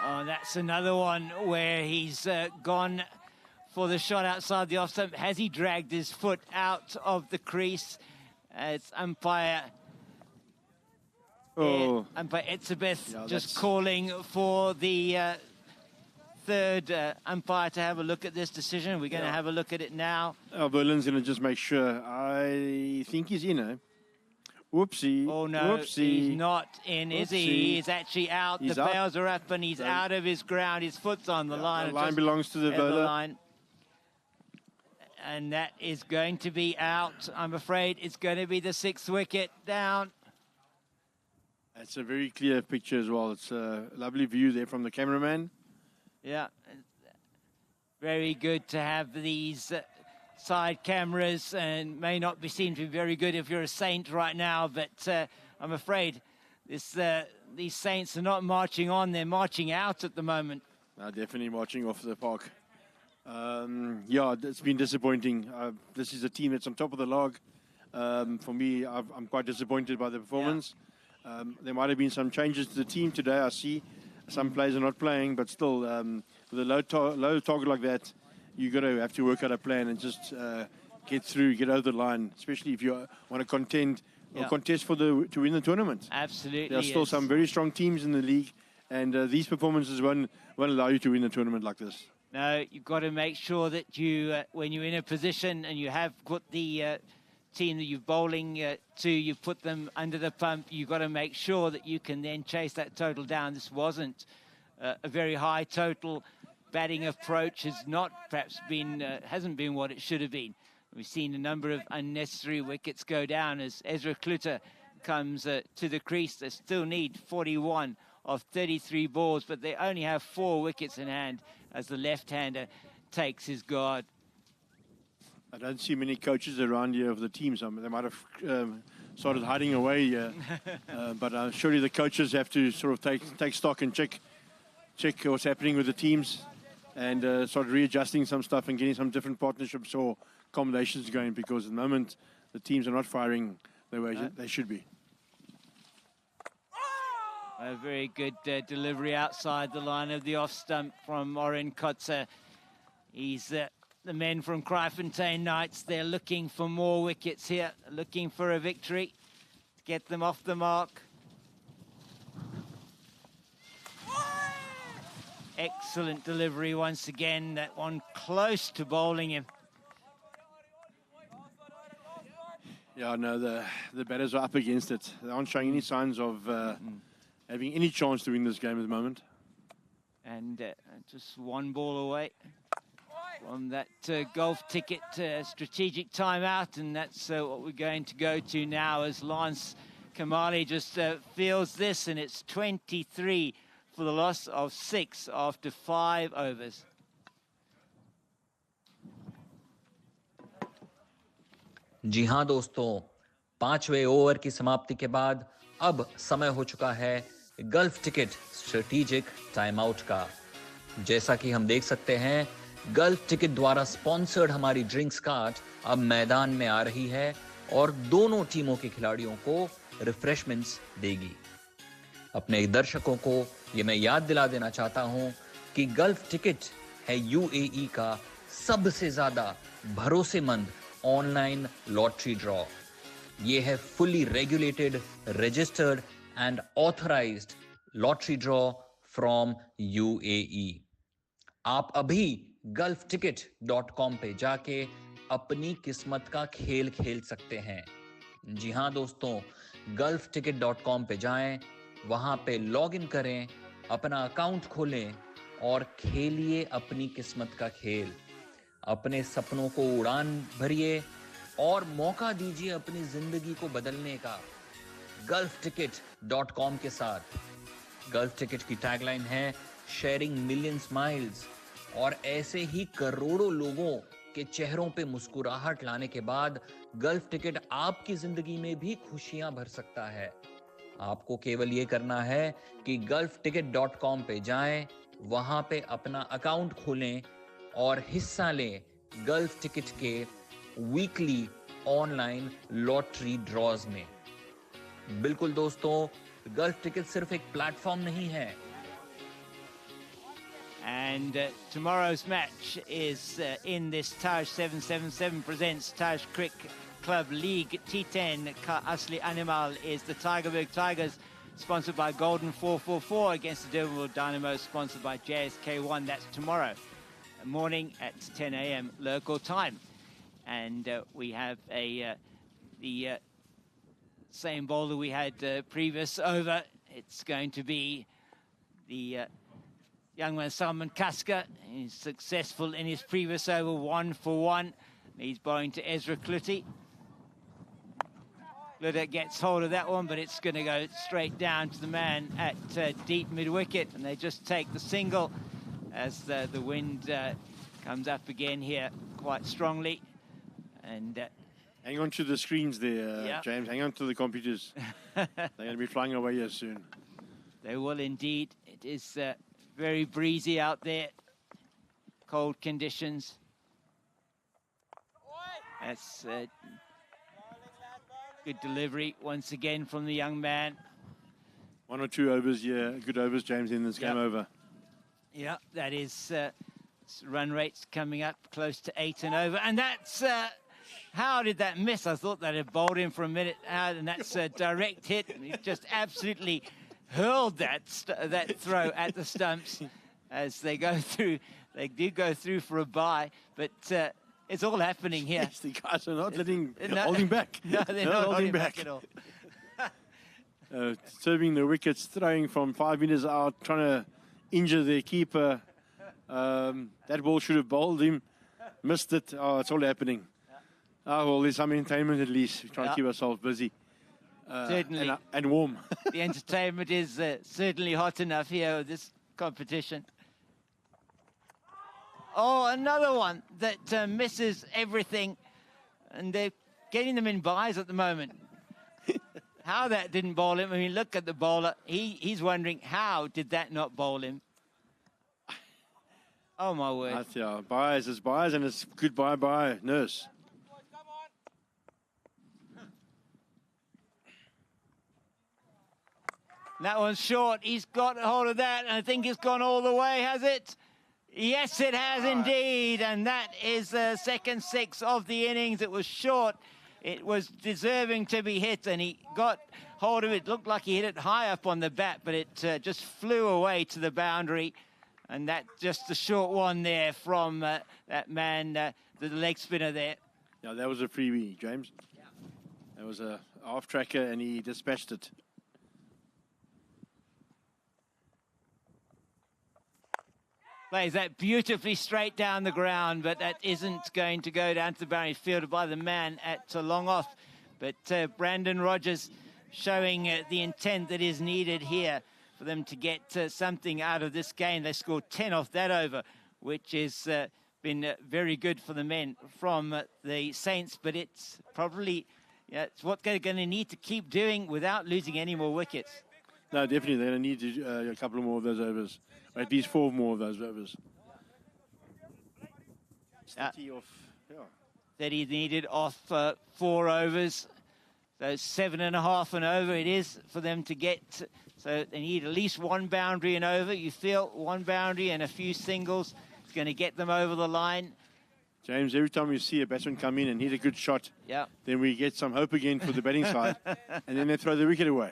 Oh, that's another one where he's gone for the shot outside the off stump. Has he dragged his foot out of the crease? It's umpire Etzebeth just calling for the third umpire to have a look at this decision. We're going to have a look at it now. Berlin's going to just make sure. I think he's in, Whoopsie. Oh, no, Whoopsie. He's not in, is he? He's actually out. The bails are up, and he's out of his ground. His foot's on the line. The line belongs to the bowler. And that is going to be out. I'm afraid it's going to be the 6th wicket down. It's a very clear picture as well. It's a lovely view there from the cameraman. Yeah. very good to have these side cameras, and may not seem to be very good if you're a Saint right now, but I'm afraid these Saints are not marching on, they're marching out at the moment. Definitely marching off the park. Yeah, it's been disappointing. This is a team that's on top of the log. For me, I'm quite disappointed by the performance. Yeah. There might have been some changes to the team today. I see some players are not playing, but still, with a low target like that, you're going to have to work out a plan and just get over the line, especially if you want to contend or contest to win the tournament. Absolutely. There are still some very strong teams in the league, and these performances won't allow you to win a tournament like this. No, you've got to make sure that you, when you're in a position and you have got the team that you're bowling to, you put them under the pump, you've got to make sure that you can then chase that total down. This wasn't a very high total. Batting approach has not perhaps been, hasn't been what it should have been. We've seen a number of unnecessary wickets go down as Ezra Kluter comes to the crease. They still need 41 of 33 balls, but they only have 4 wickets in hand as the left-hander takes his guard. I don't see many coaches around here of the teams. They might have started hiding away here. But surely the coaches have to sort of take stock and check what's happening with the teams and start readjusting some stuff and getting some different partnerships or combinations going, because at the moment the teams are not firing the way they should be. A very good delivery outside the line of the off stump from Oren Kotze. He's the men from Kraaifontein Knights. They're looking for more wickets here, looking for a victory to get them off the mark. Excellent delivery once again. That one close to bowling him. Yeah, no, the batters are up against it. They aren't showing any signs of having any chance to win this game at the moment. And just one ball away from that golf ticket strategic timeout, and that's what we're going to go to now as Lance Kamali just fields this, and it's 23 for the loss of 6 after 5 overs. जी हाँ दोस्तों, 5वें over की समाप्ति के बाद अब समय हो चुका है gulf ticket strategic time out का। जैसा कि हम देख सकते हैं, गल्फ टिकट द्वारा स्पॉन्सर्ड हमारी ड्रिंक्स कार्ट अब मैदान में आ रही है और दोनों टीमों के खिलाड़ियों को रिफ्रेशमेंट्स देगी। अपने दर्शकों को ये मैं याद दिला देना चाहता हूं कि गल्फ टिकट है यूएई का सबसे ज्यादा भरोसेमंद ऑनलाइन लॉटरी ड्रॉ। ये है fully regulated, registered and authorised lottery draw from UAE. आप अभी gulfticket.com पे जाके अपनी किस्मत का खेल खेल सकते हैं। जी हां दोस्तों, gulfticket.com पे जाएं, वहां पे लॉग इन करें, अपना अकाउंट खोलें और खेलिए अपनी किस्मत का खेल। अपने सपनों को उड़ान भरिए और मौका दीजिए अपनी जिंदगी को बदलने का gulfticket.com के साथ। गल्फ टिकट की टैगलाइन है शेयरिंग मिलियन स्माइल्स, और ऐसे ही करोड़ों लोगों के चेहरों पे मुस्कुराहट लाने के बाद गल्फ टिकट आपकी जिंदगी में भी खुशियां भर सकता है। आपको केवल ये करना है कि gulfticket.com पे जाएं, वहां पे अपना अकाउंट खोलें और हिस्सा लें गल्फ टिकट के वीकली ऑनलाइन लॉटरी ड्रॉज में। बिल्कुल दोस्तों, गल्फ टिकट सिर्फ एक प्लेटफॉर्म नहीं है। And tomorrow's match is in this Taj 777 presents Taj Cricket Club League T10. Ka Asli Animal is the Tigerberg Tigers, sponsored by Golden 444, against the Durbanville Dynamo, sponsored by JSK1. That's tomorrow morning at 10 a.m. local time. And we have the same bowler we had previous over. It's going to be the young man Salman Kaska. He's successful in his previous over, 1 for 1. He's bowling to Ezra Kluti. Kluti gets hold of that one, but it's going to go straight down to the man at deep mid-wicket, and they just take the single as the wind Comes up again here quite strongly. And hang on to the screens there, yeah. James. Hang on to the computers. They're going to be flying away here soon. They will indeed. It is very breezy out there. Cold conditions. That's good delivery once again from the young man. 1 or 2 overs, yeah, good overs, James, in this game over. Yeah, that is run rates coming up close to 8 and over. And that's, how did that miss? I thought that had bowled him for a minute out, and that's a direct hit. He just absolutely hurled that throw at the stumps as they go through. They do go through for a bye, but it's all happening here. Yes, the guys are not holding back. No, they're not holding back at all. Serving the wickets, throwing from 5 meters out, trying to injure their keeper. That ball should have bowled him. Missed it. Oh, it's all happening. Oh, well, there's some entertainment at least. We're trying to keep ourselves busy. Certainly. And warm. The entertainment is certainly hot enough here with this competition. Oh, another one that misses everything. And they're getting them in byes at the moment. How that didn't bowl him. I mean, look at the bowler. He's wondering, how did that not bowl him? Oh, my word. Yeah, byes is byes, and it's goodbye, nurse. That one's short. He's got hold of that, and I think it's gone all the way, has it? Yes, it has indeed, and that is the second 6 of the innings. It was short. It was deserving to be hit, and he got hold of it. Looked like he hit it high up on the bat, but it just flew away to the boundary. And that just a short one there from that man, the leg spinner there. Yeah, that was a freebie, James. Yeah. That was a half tracker, and he dispatched it. Plays that beautifully straight down the ground, but that isn't going to go down to the boundary, fielded by the man at long off. But Brandon Rogers showing the intent that is needed here for them to get something out of this game. They scored 10 off that over, which has been very good for the men from the Saints, but it's probably it's what they're going to need to keep doing without losing any more wickets. No, definitely, they're going to need to do a couple more of those overs, or at least 4 more of those overs. 30 off, yeah. 30 needed off 4 overs, so 7.5 and over it is for them to get. So they need at least 1 boundary and over. You feel 1 boundary and a few singles is going to get them over the line. James, every time we see a batsman come in and hit a good shot, then we get some hope again for the batting side, and then they throw the wicket away.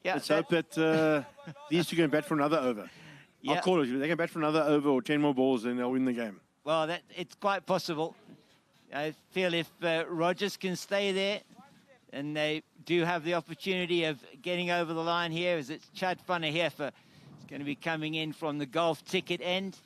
Yeah, let's hope that these two can bat for another over. I'll call it. If they can bat for another over or 10 more balls, then they'll win the game. Well, it's quite possible. I feel if Rogers can stay there, and they do have the opportunity of getting over the line here, as it's Chad Funahefa. It's going to be coming in from the golf ticket end.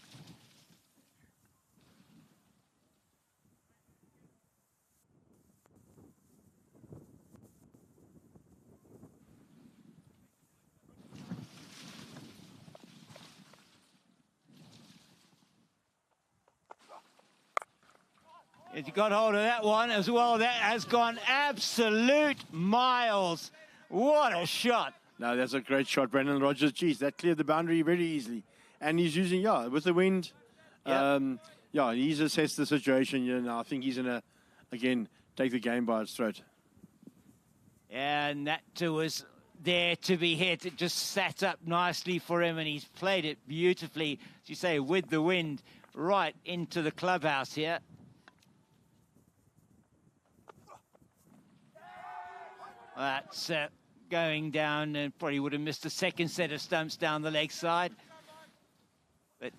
If you got hold of that one as well, that has gone absolute miles. What a shot. No, that's a great shot, Brandon Rogers. Geez, that cleared the boundary very easily. And he's using, with the wind. He's assessed the situation. I think he's going to, again, take the game by its throat. And that was there to be hit. It just sat up nicely for him, and he's played it beautifully, as you say, with the wind right into the clubhouse here. That's going down, and probably would have missed a second set of stumps down the leg side. But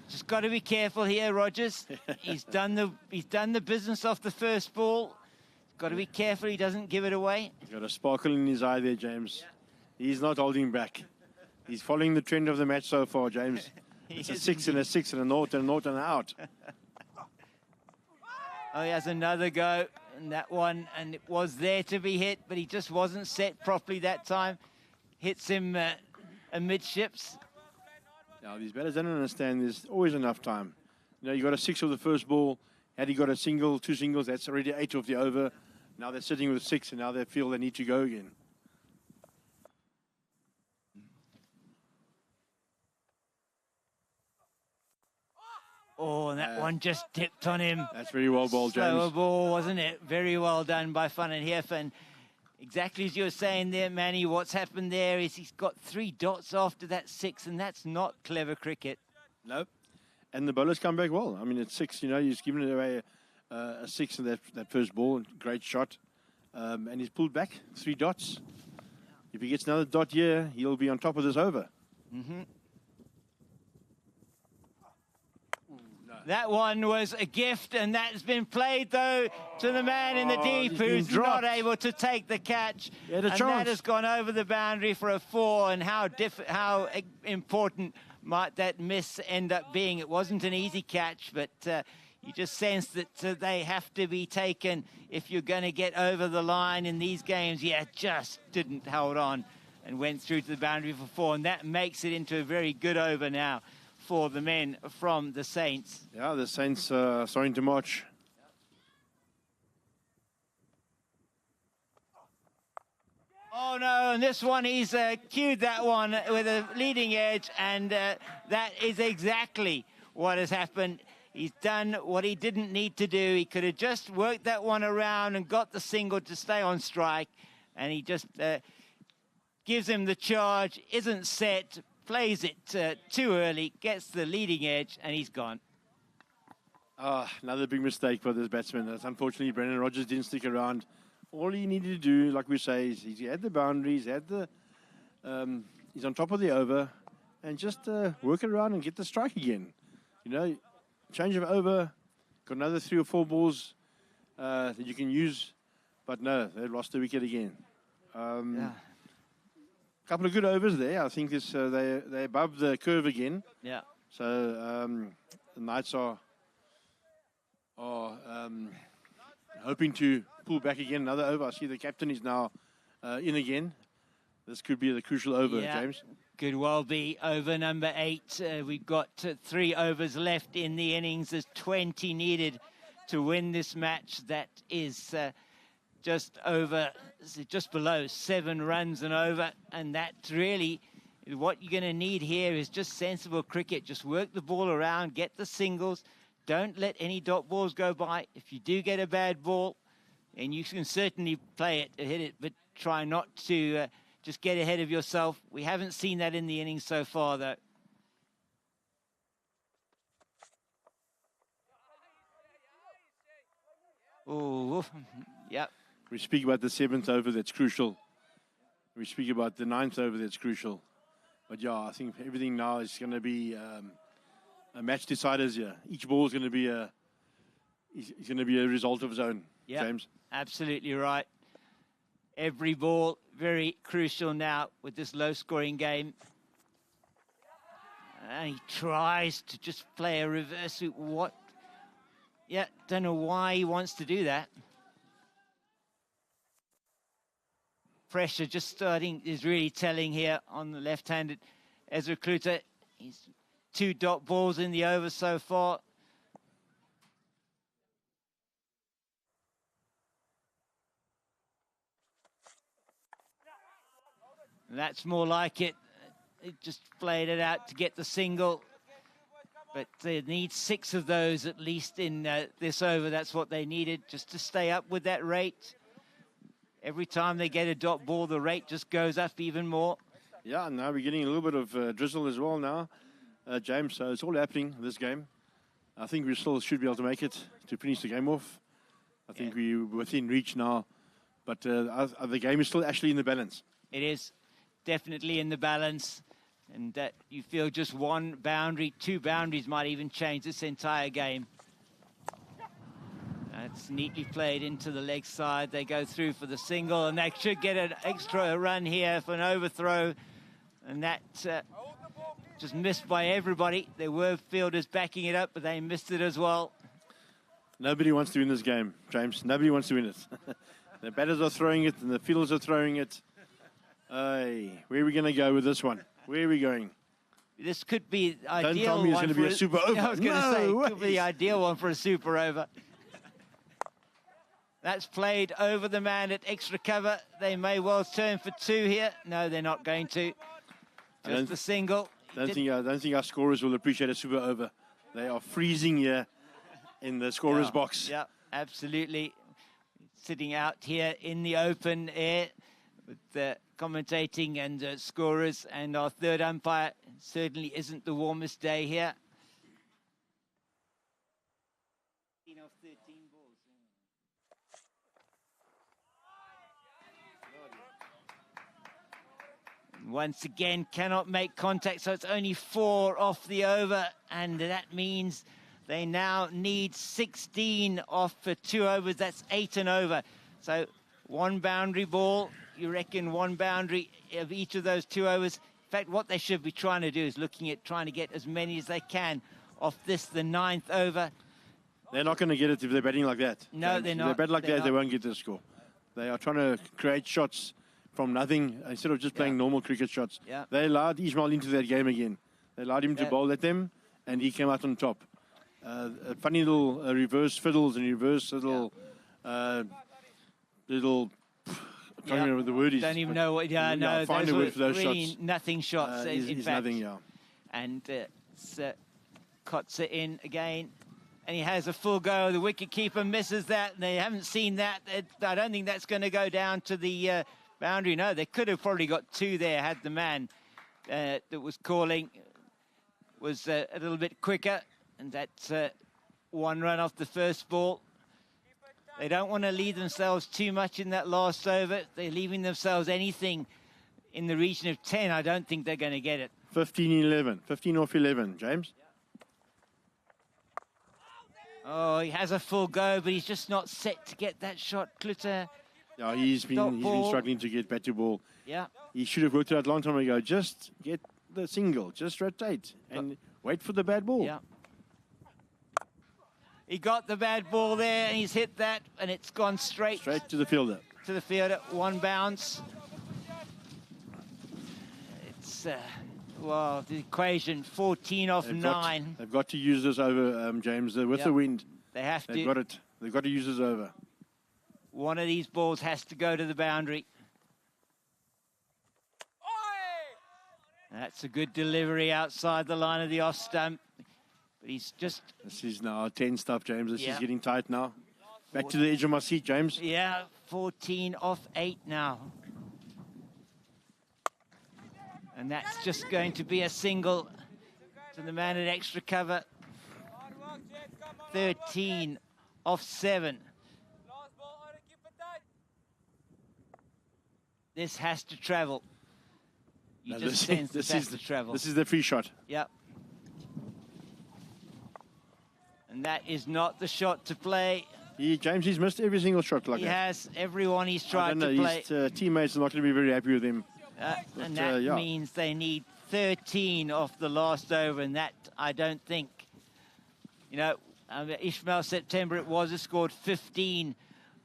just got to be careful here, Rogers. He's done the business off the first ball. Got to be careful he doesn't give it away. He's got a sparkle in his eye there, James. He's not holding back. He's following the trend of the match so far, James. It's a 6 and a 6 and a naught and a naught and a out. Oh, he has another go. And that one, and it was there to be hit, but he just wasn't set properly that time. Hits him amidships. Now, these batters don't understand there's always enough time. You know, you got a 6 of the first ball. Had he got a single, 2 singles, that's already 8 of the over. Now they're sitting with 6, and now they feel they need to go again. Oh, and that one just tipped on him. That's very well bowled, James. Slower ball, wasn't it? Very well done by Van den Heefen. Exactly as you were saying there, Manny, what's happened there is he's got 3 dots after that 6, and that's not clever cricket. Nope. And the bowlers come back well. I mean, at 6, you know, he's given it away a 6 in that first ball. Great shot. And he's pulled back 3 dots. If he gets another dot here, he'll be on top of this over. Mm-hmm. That one was a gift, and that's been played, though, to the man in the deep who's not able to take the catch. And that has gone over the boundary for a 4, and how important might that miss end up being. It wasn't an easy catch, but you just sense that they have to be taken if you're going to get over the line in these games. Yeah, just didn't hold on and went through to the boundary for 4, and that makes it into a very good over now for the men from the Saints. Yeah, the Saints are starting to march. Oh no, and this one, he's cued that one with a leading edge, and that is exactly what has happened. He's done what he didn't need to do. He could have just worked that one around and got the single to stay on strike, and he just gives him the charge, isn't set, plays it too early, gets the leading edge, and he's gone. Another big mistake by this batsman. Unfortunately, Brendan Rodgers didn't stick around. All he needed to do, like we say, is he had the boundaries, he's on top of the over, and just work it around and get the strike again. You know, change of over, got another 3 or 4 balls that you can use, but no, they lost the wicket again. Couple of good overs there. I think this they're above the curve again. Yeah. So the Knights are hoping to pull back again another over. I see the captain is now in again. This could be the crucial over, James. Could well be over number 8. We've got 3 overs left in the innings. There's 20 needed to win this match. That is just below 7 runs and over, and that really what you're going to need here is just sensible cricket. Just work the ball around, get the singles, don't let any dot balls go by. If you do get a bad ball, and you can certainly play it, hit it, but try not to just get ahead of yourself. We haven't seen that in the innings so far, though. Oh, yep. We speak about the 7th over, that's crucial. We speak about the 9th over, that's crucial. But yeah, I think everything now is going to be a match deciders here. Each ball is going to be a result of its own, James. Absolutely right. Every ball very crucial now with this low-scoring game. And he tries to just play a reverse. What? Yeah, don't know why he wants to do that. Pressure just starting is really telling here on the left-handed Ezra Kluter. He's 2 dot balls in the over so far. And that's more like it. He just played it out to get the single. But they need 6 of those at least in this over. That's what they needed, just to stay up with that rate. Every time they get a dot ball, the rate just goes up even more. Yeah, and now we're getting a little bit of drizzle as well now, James. So it's all happening in this game. I think we still should be able to make it to finish the game off. I think we're within reach now. But the game is still actually in the balance. It is definitely in the balance. And that you feel just 1 boundary, 2 boundaries might even change this entire game. It's neatly played into the leg side. They go through for the single, and they should get an extra run here for an overthrow. And that just missed by everybody. There were fielders backing it up, but they missed it as well. Nobody wants to win this game, James. Nobody wants to win it. The batters are throwing it, and the fielders are throwing it. Where are we going to go with this one? Where are we going? This could be Don't ideal. tell me it's one going to be for a super over. I was going to No say, it could be way. the ideal one for a super over. That's played over the man at extra cover. They may well turn for 2 here. No, they're not going to. Just a single. I don't think our scorers will appreciate a super over. They are freezing here in the scorer's box. Yeah, absolutely. Sitting out here in the open air with the commentating and scorers, and our third umpire. Certainly isn't the warmest day here. 13 of 13 balls. Once again, cannot make contact, so it's only 4 off the over, and that means they now need 16 off for 2 overs. That's 8 and over. So 1 boundary ball, you reckon 1 boundary of each of those 2 overs. In fact, what they should be trying to do is looking at trying to get as many as they can off this, the 9th over. They're not going to get it if they're batting like that. No, James. they're If not. they bat like They're that, they not. won't get the score. They are trying to create shots from nothing instead of just playing normal cricket shots. Yeah. They allowed Ismail into that game again. They allowed him to bowl at them, and he came out on top. A funny little reverse fiddles and reverse little... I can't remember what the word is. Don't even know what. Yeah, no, find those a word were for those really shots. nothing shots. In Is fact, nothing, yeah. And Kotze in again, and he has a full go. The wicket-keeper misses that. They haven't seen that. I don't think that's going to go down to the boundary. No, they could have probably got 2 there had the man that was calling was a little bit quicker, and that's 1 run off the first ball. They don't want to leave themselves too much in that last over. They're leaving themselves anything in the region of 10. I don't think they're going to get it. 15-11. 15 off 11, James. Oh, he has a full go, but he's just not set to get that shot. Kluter. Yeah, he's been struggling to get bat to ball. Yeah. He should have worked it out a long time ago. Just get the single. Just rotate and wait for the bad ball. Yeah. He got the bad ball there, and he's hit that, and it's gone straight to the fielder. To the fielder, 1 bounce. It's, well, the equation, 14 off 9. They've got to use this over, James, with the wind. They have to. They've got it. They've got to use this over. One of these balls has to go to the boundary. That's a good delivery outside the line of the off stump. But he's just... This is now 10 stuff, James. This is getting tight now. Back to the edge of my seat, James. Yeah, 14 off 8 now. And that's just going to be a single to the man at extra cover. 13 off 7. This has to travel. You just sense this has to travel. This is the free shot. Yep. And that is not the shot to play. James, he's missed every single shot like that. He has. Everyone he's tried to play. His teammates are not going to be very happy with him. And that means they need 13 off the last over, and that I don't think. You know, Ishmael September, it was, has scored 15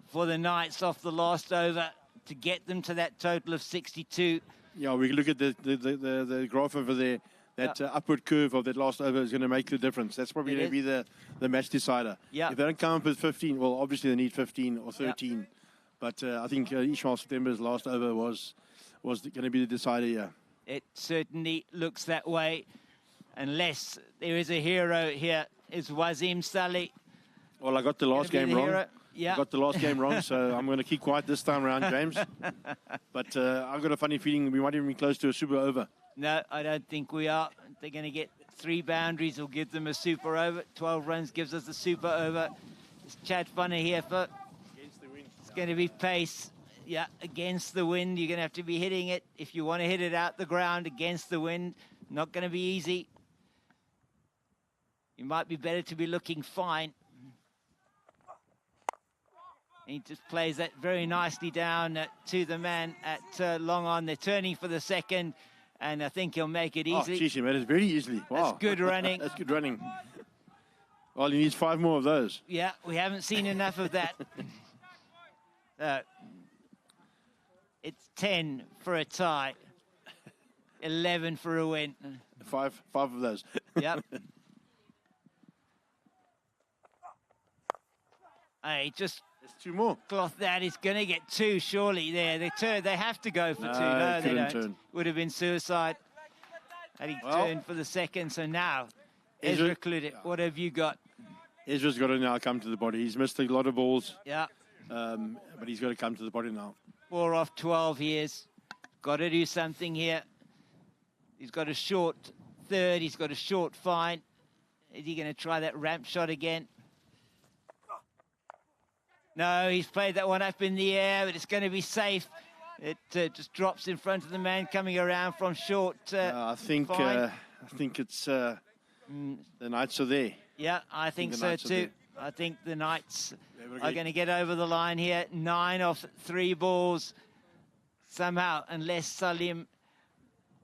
for the Knights off the last over to get them to that total of 62. Yeah, we look at the graph over there. That upward curve of that last over is going to make the difference. That's probably going to be the match decider. Yeah. If they don't come up with 15, well, obviously they need 15 or 13. Yeah. But I think Ishmael September's last over was going to be the decider here. It certainly looks that way, unless there is a hero here, is Wazim Saleh. Well, I got the last game wrong. Yeah. I got the last game wrong, so I'm going to keep quiet this time around, James. But I've got a funny feeling we might even be close to a super over. No, I don't think we are. They're going to get 3 boundaries. Will give them a super over. 12 runs gives us the super over. It's Chad Funner here for... Against the wind. It's going to be pace. Yeah, against the wind. You're going to have to be hitting it. If you want to hit it out the ground against the wind, not going to be easy. You might be better to be looking fine. He just plays that very nicely down to the man at long on. They're turning for the second, and I think he'll make it easy. Oh, geez, he made it very easily. Wow. That's good running. That's good running. Well, he needs 5 more of those. Yeah, we haven't seen enough of that. It's 10 for a tie, 11 for a win. Five of those. Yep. Hey, just There's 2 more. cloth that. He's going to get 2 surely there. They have to go for 2. No, they couldn't don't. turn. Would have been suicide. And he Well, turned for the second. So now, Ezra- Ezra Cludic, what have you got? Ezra's got to now come to the body. He's missed a lot of balls, Yeah, but he's got to come to the body now. 4 off 12 years. Got to do something here. He's got a short third. He's got a short fine. Is he going to try that ramp shot again? No, he's played that one up in the air, but it's going to be safe. It just drops in front of the man coming around from short. I think it's the Knights are there. Yeah, I think the so Knights are too. there. I think the Knights were are going to get over the line here. 9 off 3 balls. Somehow, unless Salim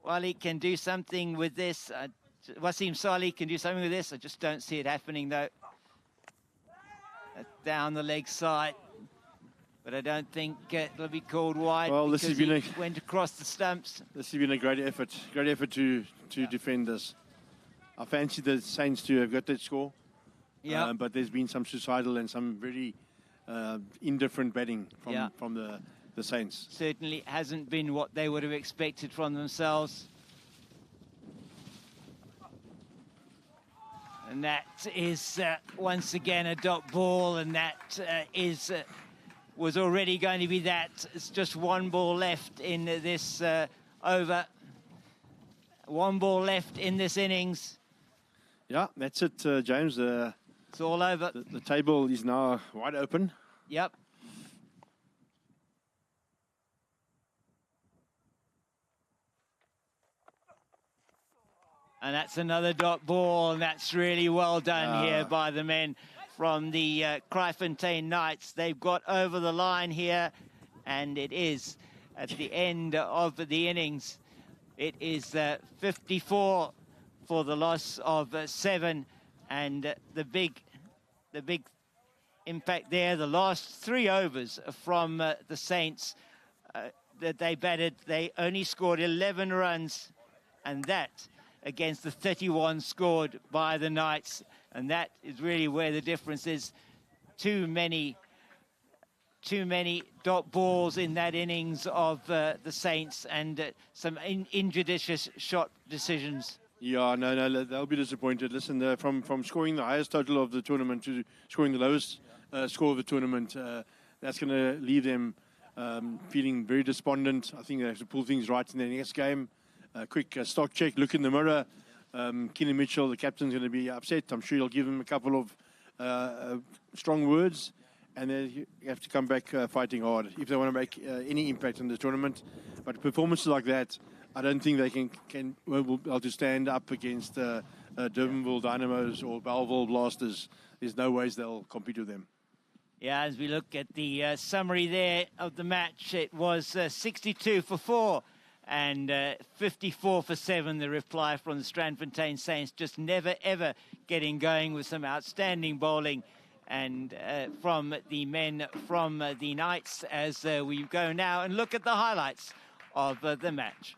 Wali can do something with this. Wasim Salih can do something with this. I just don't see it happening though. Down the leg side. But I don't think it'll be called wide. Well, this has been went across the stumps. This has been a great effort to defend this. I fancy the Saints to have got that score. Yeah. But there's been some suicidal and some very indifferent batting from the Saints. Certainly hasn't been what they would have expected from themselves. And that is once again a dot ball, and that was already going to be that. It's just 1 ball left in this over. 1 ball left in this innings. Yeah, that's it, James. It's all over. The table is now wide open. Yep. And that's another dot ball, and that's really well done here by the men from the Kraaifontein Knights. They've got over the line here, and it is at the end of the innings. It is 54 for the loss of 7, and the big impact there. The last 3 overs from the Saints that they batted, they only scored 11 runs, and that against the 31 scored by the Knights. And that is really where the difference is. Too many dot balls in that innings of the Saints, and some injudicious shot decisions. Yeah, no, they'll be disappointed. Listen, from scoring the highest total of the tournament to scoring the lowest score of the tournament, that's going to leave them feeling very despondent. I think they have to pull things right in their next game. Quick stock check, look in the mirror. Kenny Mitchell, the captain's going to be upset. I'm sure he'll give him a couple of strong words, and then you have to come back fighting hard if they want to make any impact on the tournament. But performances like that, I don't think they will be able to stand up against Durbanville Dynamos or Belleville Blasters. There's no ways they'll compete with them. Yeah, as we look at the summary there of the match, it was 62 for 4. And 54 for 7, the reply from the Strandfontein Saints. Just never, ever getting going with some outstanding bowling. And from the men from the Knights, as we go now and look at the highlights of the match.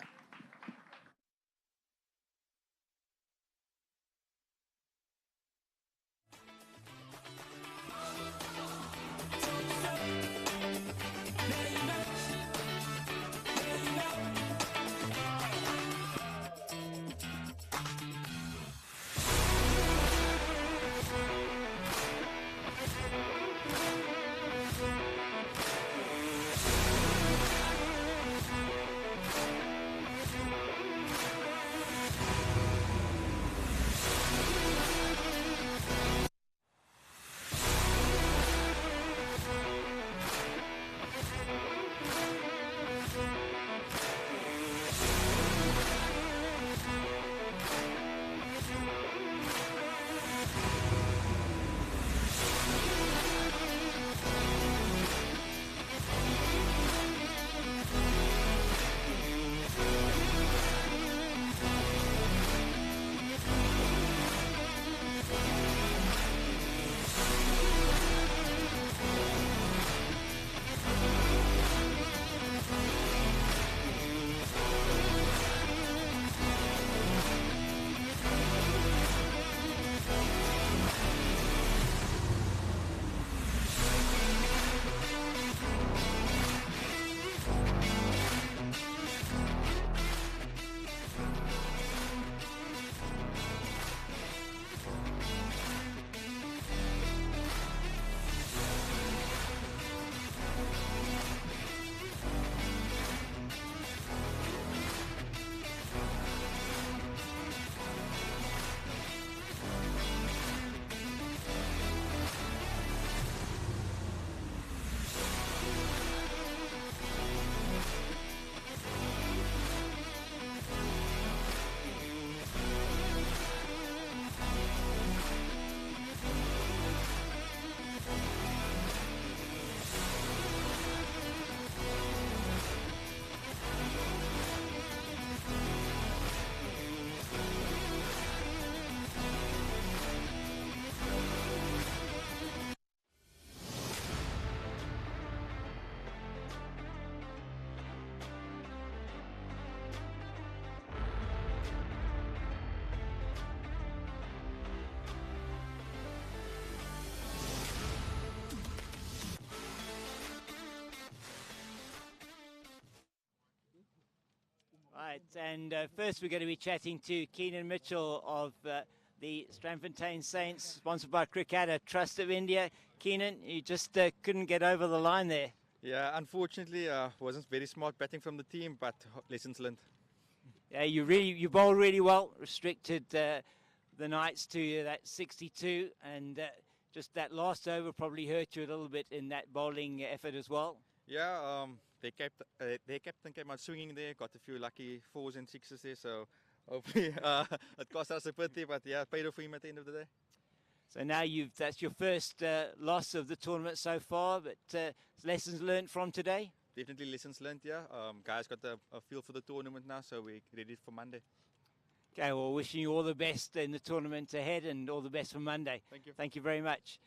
Right, and first we're going to be chatting to Keenan Mitchell of the Strandfontein Saints, sponsored by Cricket Trust of India. Keenan, you just couldn't get over the line there. Yeah, unfortunately, wasn't very smart batting from the team, but lessons learned. Yeah, you bowled really well, restricted the Knights to that 62, and just that last over probably hurt you a little bit in that bowling effort as well. Yeah, their captain came out swinging there, got a few lucky 4s and 6s there, so hopefully it cost us a pity, but yeah, paid off for him at the end of the day. So now that's your first loss of the tournament so far, but lessons learned from today? Definitely lessons learned, yeah. Guys got a feel for the tournament now, so we're ready for Monday. Okay, well, wishing you all the best in the tournament ahead and all the best for Monday. Thank you. Thank you very much.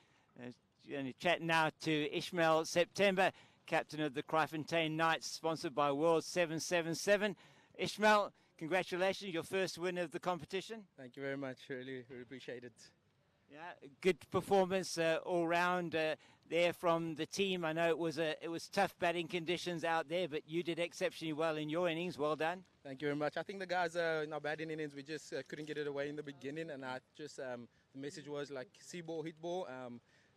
Going to chat now to Ishmael September, captain of the Kraaifontein Knights, sponsored by World 777. Ishmael, congratulations, your first win of the competition. Thank you very much. Really appreciate it. Yeah, good performance all round there from the team. I know it was tough batting conditions out there, but you did exceptionally well in your innings. Well done. Thank you very much. I think the guys in our batting innings, we just couldn't get it away in the beginning, and I just the message was like see ball, hit ball.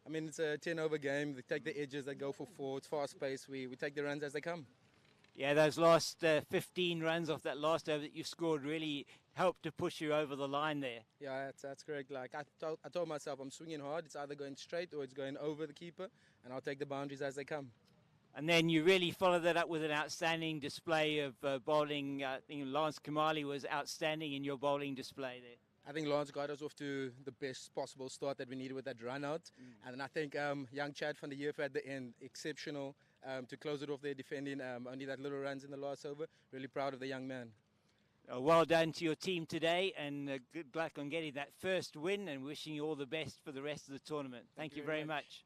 I mean, it's a 10-over game. They take the edges, they go for 4. It's fast pace. We take the runs as they come. Yeah, those last 15 runs off that last over that you scored really helped to push you over the line there. Yeah, that's correct. Like I told myself, I'm swinging hard. It's either going straight or it's going over the keeper, and I'll take the boundaries as they come. And then you really followed that up with an outstanding display of bowling. I think Lance Kamali was outstanding in your bowling display there. I think Lance got us off to the best possible start that we needed with that run out. And I think young Chad van der Heef at the end, exceptional to close it off there defending. Only that little runs in the last over. Really proud of the young man. Well done to your team today, and good luck on getting that first win, and wishing you all the best for the rest of the tournament. Thank you very much.